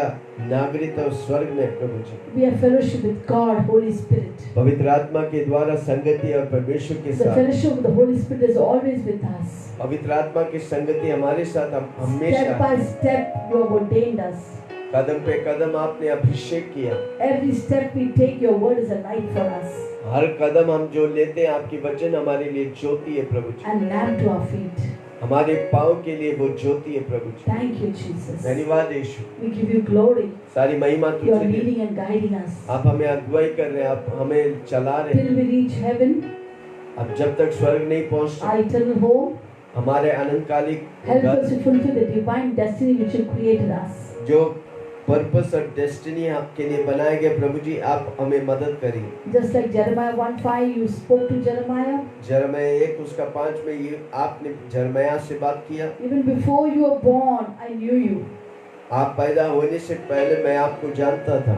नागरिकत्व स्वर्ग में प्रभु जी। We have fellowship with God, Holy Spirit. पवित्र आत्मा के द्वारा संगति और परमेश्वर के The साथ। fellowship of the Holy Spirit is always with us. पवित्र आत्मा की संगति हमारे साथ Step हमेशा। by step, you have ordained us. कदम पे कदम आपने अभिषेक किया। Every step we take, your word is a light for us हर कदम हम जो लेते हैं आपकी वचन हमारे लिए ज्योति है प्रभु जी। and lamp to our feet. हमारे पाँव के लिए वो ज्योति है प्रभु जी। Thank you, Jesus. धन्यवाद यीशु। We give you glory. सारी महिमा You are तुझे दे। leading and guiding us. आप हमें अगुवाई कर रहे हैं, आप हमें चला रहे Till हैं। we reach heaven, अब जब तक स्वर्ग नहीं पहुंचते, our eternal home, हमारे अनंतकालिक help घर, us to fulfill the divine destiny which you created us. जो पर्पस और डेस्टिनी आपके लिए बनाए गए प्रभु जी, आप हमें मदद करिए। Just like Jeremiah 1:5, you spoke to Jeremiah. यिर्मयाह 1:5 में ये आपने यिर्मयाह से बात किया। Even before you were born, I knew you. आप पैदा होने से पहले मैं आपको जानता था।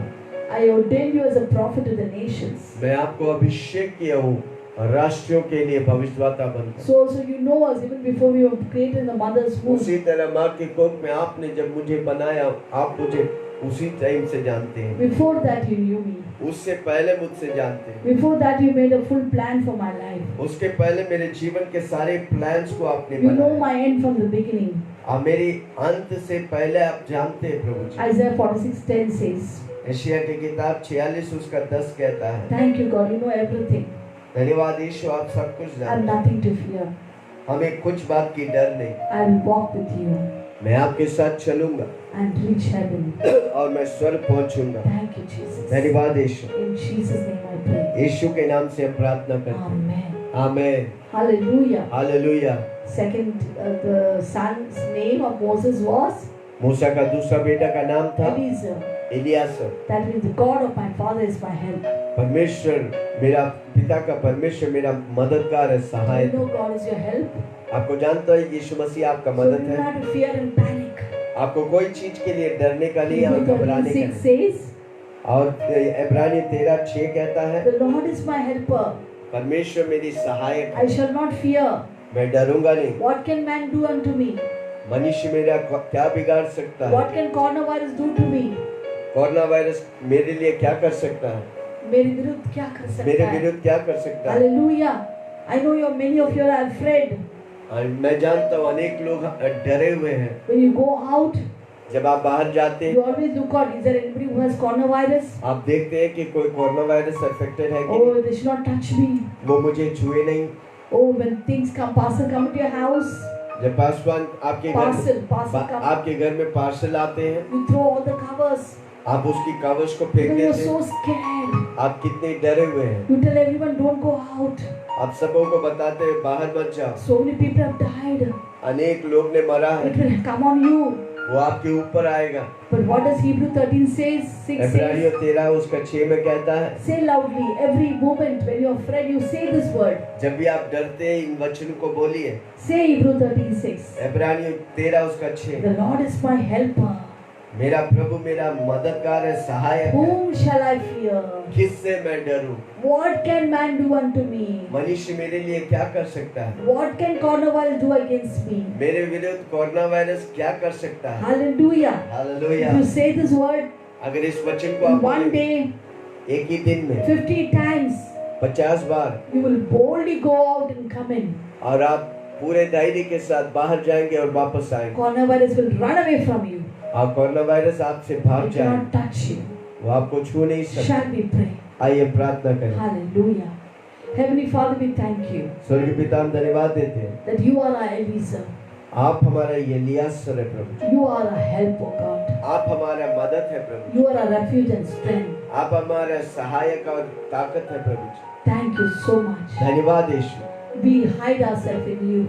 I ordained you as a prophet to the nations. मैं आपको अभिषेक किया हूँ राष्ट्रों के लिए भविष्यद्वक्ता बनकर। So you know us even before we were created in the mother's womb. उसी तरह माँ के कोख में आपने जब मुझे बनाया, आप मुझे उसी टाइम से जानते हैं। Before that you knew me. उससे पहले मुझसे जानते हैं। Before that you made a full plan for my life. उसके पहले मेरे जीवन के सारे प्लान्स को आपने You know बनाया। my end from the beginning. और मेरी अंत से पहले आप जानते हैं प्रभु जी। Isaiah 46:10 says, यशायाह की किताब 46:10 कहता है। Thank you God, you know everything. धन्यवाद यीशु, आप सब कुछ I have जानते हैं। nothing to fear. हमें कुछ बात की डर नहीं। I will walk with you मैं आपके साथ चलूंगा and reach heaven. और मैं स्वर्ग पहुंचूंगा। Thank you, Jesus. धन्यवाद यीशु। In Jesus' name I pray. यीशु के नाम से हम प्रार्थना करते हैं। Amen. Amen. Hallelujah. Hallelujah. Second, the son's name of Moses was मूसा का दूसरा बेटा का नाम था Eliezer. इलियासर। That means the God of my father is my help. परमेश्वर मेरा पिता का परमेश्वर मेरा मददगार है, You सहायक know है। God is your help. आपको जानता है यीशु मसीह आपका So you मदद don't है। have to fear and panic. आपको कोई चीज के लिए डरने का नहीं और Hebrews घबराने का 13:6 नहीं। says, और इब्रानी 13:6 कहता है, The Lord is my helper. परमेश्वर मेरी सहायक I है, shall not fear. मैं डरूंगा नहीं। What can man do unto me? मनुष्य मेरा क्या बिगाड़ सकता है? What can coronavirus do to me? Corona virus मेरे लिए क्या कर सकता है? मेरे विरुद्ध क्या कर सकता मेरे है? विरुद्ध क्या कर सकता है? Hallelujah. I know many of you are afraid. और मैं जानता हूँ अनेक लोग डरे हुए हैं। When you go out, जब आप बाहर जाते you हैं, always look out. Is there anybody who has coronavirus? आप देखते हैं कि कोई कोरोना वायरस अफेक्टेड है कि Oh, नहीं? they should not touch me. वो मुझे छुए नहीं। Oh, when things come, parcel come to your house. जब पासवान आपके Parcel घर come. आपके घर में पार्सल आते हैं, You throw all the covers. आप उसकी कवच को फेंक Because you're देते so हैं। scared. आप कितने डरे हुए हैं। You tell everyone, don't go out. आप सबों को बताते हैं बाहर मत जाओ। So many people have died. अनेक लोग ने मरा है, It will come on you. वो आपके ऊपर आएगा। But what does Hebrew 13 says? 6 इब्रानियों says, 13 उसका 6 में कहता है, say loudly every moment when you're afraid, you say this word. जब भी आप डरते हैं इन वचनों को बोलिए। Say Hebrew 13:6. इब्रानियों 13 उसका 6। The Lord is my helper. मेरा प्रभु मेरा मददगार है, सहायक है। Whom shall I fear? किससे मैं डरूं? What can man do unto me? मनुष्य मेरे लिए क्या कर सकता है? What can coronavirus do against me? मेरे विरुद्ध कोरोना वायरस क्या कर सकता है? Hallelujah. Hallelujah. If you say this word अगर इस वचन को in आप one day, एक ही दिन में 50 times, 50 bar, you will boldly go out and come in. और आप पूरे धैर्य के साथ बाहर जाएंगे और वापस आएंगे, Coronavirus will run away from you. और कोरोना वायरस आपसे भाग It जाएगा, cannot touch you. वो आपको छू नहीं सकता। Shall we pray? आइए प्रार्थना करें। Hallelujah. Heavenly Father, we thank you स्वर्गीय पिता, हम धन्यवाद देते हैं, that you are our Ebenezer. आप हमारा एलियासर है प्रभु, You are our help, O God. आप हमारा मदद है प्रभु, You are our refuge and strength. आप हमारा सहायक और ताकत है प्रभु। Thank you so much. धन्यवाद यीशु, We hide ourselves in you.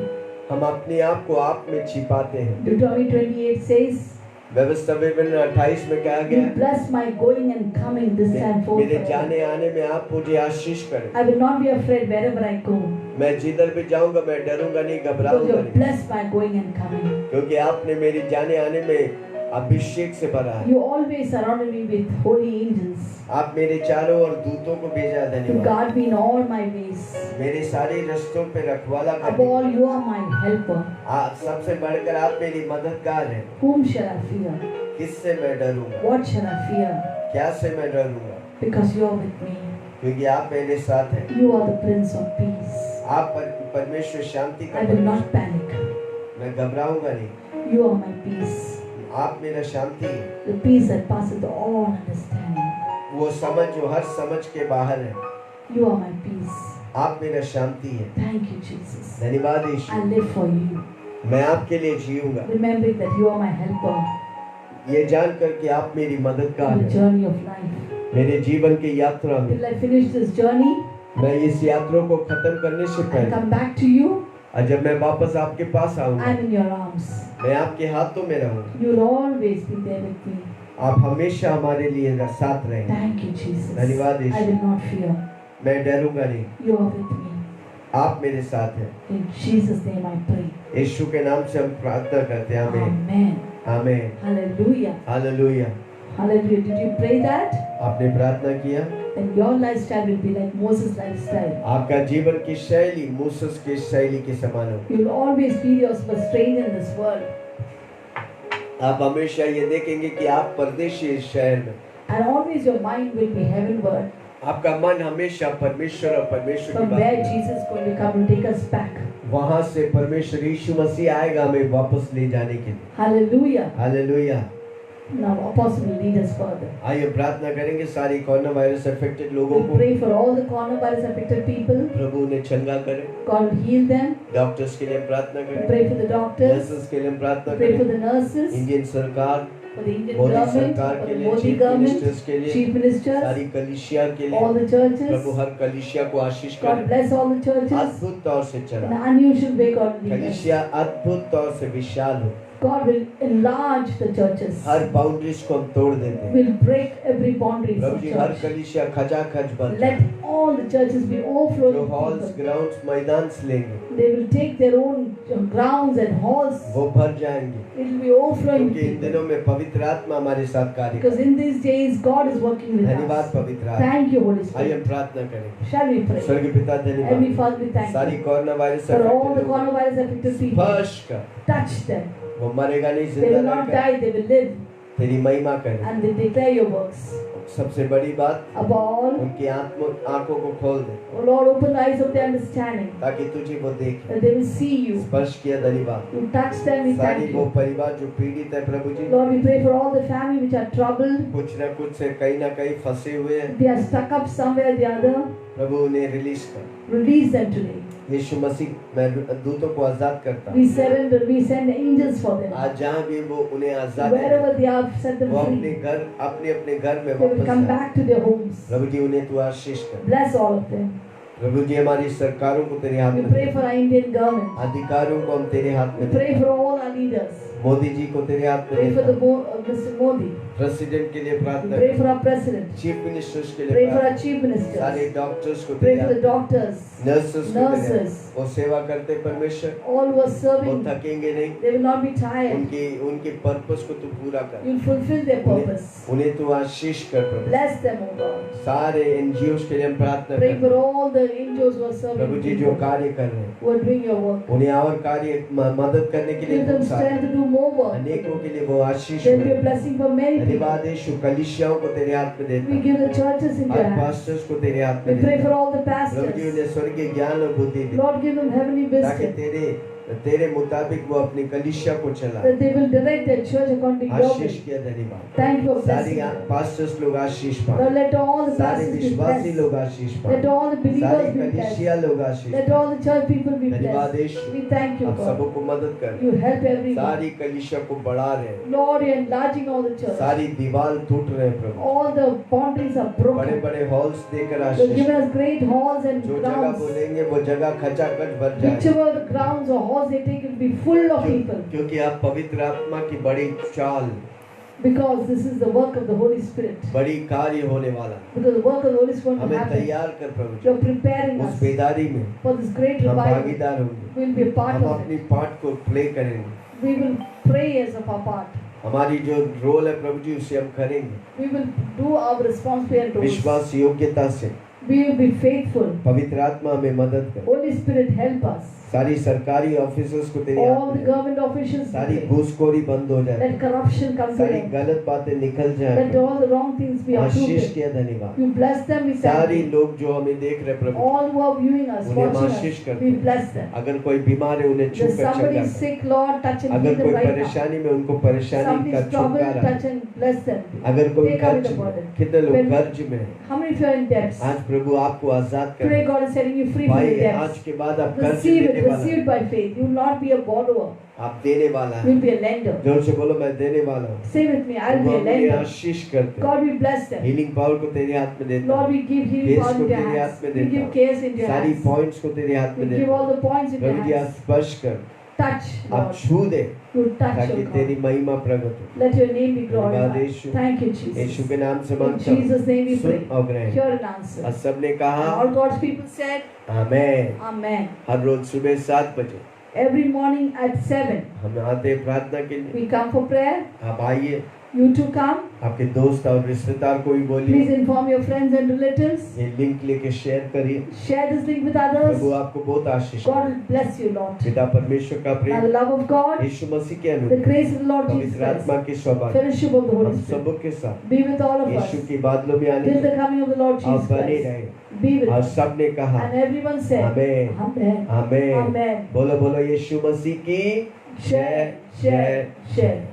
हम अपने आप को आप में छिपाते हैं। Deuteronomy 28 says, व्यवस्था विवरण 28 में कहा गया you है, bless my going and coming this time forth. मेरे जाने आने में आप मुझे आशीष करें। I will not be afraid wherever I go. मैं जिधर भी जाऊंगा मैं डरूंगा नहीं, Because घबराऊंगा you have नहीं, blessed my going and coming. क्योंकि आपने मेरे जाने आने में अभिषेक से भरा है। You always surrounded me with holy angels आप मेरे चारों ओर दूतों को भेजा, to धन्यवाद। guard me in all my ways. मेरे सारे रास्तों पे रखवाला Above करने, all, you are my helper. आप सबसे बढ़कर आप मेरी मददगार हैं। Whom shall I fear? किससे मैं डरूंगा? What shall I fear? क्या से मैं डरूंगा? Because you are with me. क्योंकि आप मेरे साथ हैं। You are the Prince of Peace. आप परमेश्वर शांति का I will परमेश्वर, not panic. मैं घबराऊंगा नहीं। You are my peace. आप मेरा शांति है, The peace that passes all understanding. वो समझ जो हर समझ के बाहर है। You are my peace. आप मेरा शांति है। Thank you, Jesus. धन्यवाद I Yeshu, live for you. मैं आपके लिए जीऊंगा, Remembering that you are my helper ये जानकर कि आप मेरी मददगार in the हैं। journey of life. मेरे जीवन की यात्रा में Till I finish this journey मैं इस यात्रा को खत्म करने से and पहले, come back to you, और जब मैं वापस आपके पास आऊंगा, I'm in your arms. मैं आपके हाथों में रहूंगा। You'll always be there with me. आप हमेशा हमारे लिए साथ रहेंगे। Thank you, Jesus. धन्यवाद I Yeshu, will not fear. मैं डरूंगा नहीं, You are with me. आप मेरे साथ हैं। In Jesus' name I pray. यीशु के नाम से हम प्रार्थना करते हैं। आमीन, Amen. आमीन, Hallelujah. Hallelujah. Hallelujah. Did you pray that? आपने प्रार्थना किया, Then your lifestyle will be like Moses' lifestyle. आपका जीवन की शैली मूसस की शैली के समान हो। You will always feel yourself a stranger in this world. आप हमेशा ये देखेंगे कि आप परदेशी इस शहर में, And always your mind will be heavenward. आपका मन हमेशा परमेश्वर और परमेश्वर की From बात where में। Jesus is going to come and take us back. वहां से परमेश्वर यीशु मसीह आएगा हमें वापस ले जाने के लिए। Hallelujah. Hallelujah. Now Apostle will lead us further. आइए प्रार्थना करेंगे सारी कोरोना वायरस अफेक्टेड लोगों We को, pray for all the coronavirus affected people. प्रभु उन्हें चंगा करे। God will heal them. Doctors के लिए हम प्रार्थना We करें, pray for the doctors. Nurses के लिए हम प्रार्थना We pray for करें, the nurses. इंडियन सरकार, For the Indian Modi government. सरकार For के the लिए, Modi चीफ government. मिनिस्टर्स के लिए, Chief ministers. सारी कलीसिया के All लिए, the churches. प्रभु हर कलीसिया को आशीष God करे। bless all the churches. अद्भुत तौर से In चला, an unusual way, God will lead us. कलीसिया अद्भुत तौर से विशाल हो। God will enlarge the churches. Her boundaries को हम तोड़ देते हैं। Will break every boundaries Prabhu of ji her church. कलीसिया खचाखच बन Let जाए। all the churches be overflowing जो with हॉल्स people. ग्राउंड्स मैदान लेंगे They will take their own grounds and halls. वो भर जाएंगे, It will be overflowing with क्योंकि इन people. दिनों में पवित्र आत्मा हमारे साथ कार्य Because करे। in these days, God is working with धन्यवाद us. पवित्र आत्मा। Thank you, Holy आइए Spirit. हम प्रार्थना करें। Shall we pray? स्वर्गीय पिता Heavenly धन्यवाद, Father, we thank सारी you corona virus for all the affected लोगों coronavirus affected people. स्पर्श कर, Touch them. वो मरेगा नहीं, They जिंदा will not रहेगा, die, they will live. तेरी महिमा करे। And they declare your works. सबसे बड़ी बात, Above all, उनकी आंखों को खोल दे, O Lord, open the eyes of their understanding, ताकि तुझे वो देखे। that they will see you. स्पर्श किया, धन्यवाद। You touch them, we सारी thank वो you. परिवार जो पीड़ित है प्रभु जी, Lord, we pray for all the family which are troubled. कुछ न कुछ से कहीं ना कहीं फंसे हुए हैं, They are stuck up somewhere or the other. प्रभु उन्हें रिलीज कर। Release them today. यीशु मसीह, मैं दूतों को आजाद करता हूँ। We surrender, we send angels for them. आज जहाँ भी वो उन्हें आजाद Wherever करे, they are, set them वो अपने free. घर अपने घर में They will वापस come जाए। back to their homes. प्रभु जी उन्हें तू आशीष कर। Bless all of them. प्रभु जी हमारी सरकारों को तेरे हाथ We में pray they. for our Indian government. अधिकारियों को हम तेरे हाथ We में दे। pray for all our leaders. Modi ji को तेरे हाथ में Pray for they. Mr. Modi. President के लिए We प्रार्थना pray कर। for our president. Chief ministers के Pray लिए for our प्रार्थना। chief सारे ministers. डॉक्टर्स को Pray तेरे for the हाथ, doctors. नर्सेस को तेरे Nurses. हाथ, वो सेवा करते परमेश्वर, all who are वो serving, थकेंगे नहीं। they will not be tired. उनके पर्पस को तू पूरा कर, You'll fulfill their purpose. उन्हें तू आशीष कर प्रभु। Bless them, O God. सारे एनजीओस के लिए हम प्रार्थना Pray करते for हैं all the angels who are Prabhu serving जी, जो people, कार्य कर रहे हैं who are doing your work. उन्हें और कार्य मदद करने के लिए Give them बहुत सारे strength to do more work. अनेकों के लिए वो आशीष There will be a मिले। blessing for many people. धन्यवाद यीशु, कलीसियाओं को तेरे हाथ में देता We हूं, give the churches in her your hands. Pastors को तेरे हाथ We में pray देता for हूं all the Prabhu ji, pastors. उन्हें स्वर्गीय ज्ञान और बुद्धि दे Lord, give them heavenly ताकि wisdom, तेरे मुताबिक वो अपनी कलीसिया को चला। that they will direct their church according to your Ashish will. किया, धन्यवाद। Thank you for सारी blessing them. पास्टर्स लोग आशीष Lord, पाए, let all the सारे pastors be विश्वासी blessed. लोग आशीष Let पाए, all the सारी believers be कलीसिया blessed. लोग आशीष Let all the church people be धन्यवाद blessed. Yeshu, We thank you, आप God. सबको मदद कर, You help everyone. सारी कलीसिया को बढ़ा रहे हैं, Lord, you're enlarging all the church. सारी दीवार टूट रहे हैं प्रभु, All the boundaries are बड़े broken. बड़े हॉल्स देकर You've Ashish, given us great halls and जो जगह grounds. बोलेंगे वो जगह खचाखच भर जाए, Whichever grounds or halls they take will be full of people. क्योंकि आप पवित्र आत्मा की बड़ी चाल, Because this is the work of the Holy Spirit. बड़ी कार्य होने वाला है। Because the work of the Holy Spirit will हमें happen. तैयार कर प्रभु जी, You're preparing उस us बेदारी में for this great हम revival. भागीदार होंगे, We'll be a part हम of अपनी it. पार्ट को प्ले करेंगे, We will pray as of our part. हमारी जो रोल है प्रभु जी उसे हम करेंगे We will do our responsibility and roles. विश्वास योग्यता से। We will be faithful. पवित्र आत्मा हमें मदद कर, Holy Spirit, help us. सारी सरकारी ऑफिसर्स को तेरे All हाथ the में दे, government officials, सारी घूसखोरी बंद हो जाए, let corruption come to सारी them. गलत बातें निकल जाए Let Prabhu. all the wrong things be Ashish uprooted. किया, धन्यवाद। You bless them, we thank सारी you. लोग जो हमें देख रहे प्रभु, All who are viewing us, उन्हें watching आशीष us, करते we हैं। bless them. अगर कोई बीमार है उन्हें छू There's कर somebody चंगा कर, sick, Lord, touch and अगर heal them कोई right now. परेशानी में उनको परेशानी का Somebody's troubled, छुटकारा, touch and bless them. अगर कोई Take away कर्ज the में, burden. कितने लोग When- कर्ज में हैं, How many of you are in debts? आज प्रभु आपको आजाद कर, Today God is setting you free from भाई the आज debts. के बाद आप कर्ज Receive it, देने वाला receive है, it by faith. You will not be a borrower. आप देने वाला You है। will be a lender. जोर से बोलो, मैं देने वाला हूँ। Say with me, I will be a उन्हें lender. आशीष करते हैं। God, we bless them. Healing power को तेरे हाथ में देता Lord, हूँ, we give healing case power को into your तेरे hands. हाथ में We देता give हूँ, case into your सारी hands. पॉइंट्स को तेरे हाथ We में give देता all हूँ। the points into your प्रभु जी आज hands. स्पर्श कर, Touch, आप Lord. छू दे You touch, ताकि O तेरी God. महिमा प्रकट हो। Let your name be धन्यवाद glorified. Yeshu, Thank you, Yeshu Jesus. के नाम से In मांगता हूँ, Jesus' name we soon pray. और ग्रहण। Hear and answer. और सबने And कहा all God's people said, आमेन। Amen. हर रोज सुबह 7 बजे Every morning at 7, हम आते हैं प्रार्थना के लिए, we come for prayer. आप आइए, You too come. आपके दोस्त और रिश्तेदार को भी बोलिए, Please inform your friends and relatives. ये लिंक लेके शेयर करिए। Share this link with Prabhu others. आपको बहुत आशीष God they. will bless you, Lord. पिता परमेश्वर का Now Prem, the love of God, यीशु मसीह के the अनुग्रह, grace of the Lord Jesus पवित्र आत्मा Christ, के सौभाग्य fellowship of the हम Holy Spirit, सबों के साथ be with all of us यीशु के बादलों में आने till the coming of the Lord आप Jesus बने Christ. रहे। Be with और us. सबने कहा And everyone said, amen, Amen. Amen. Amen. बोलो बोलो, यीशु मसीह की Share, share, share.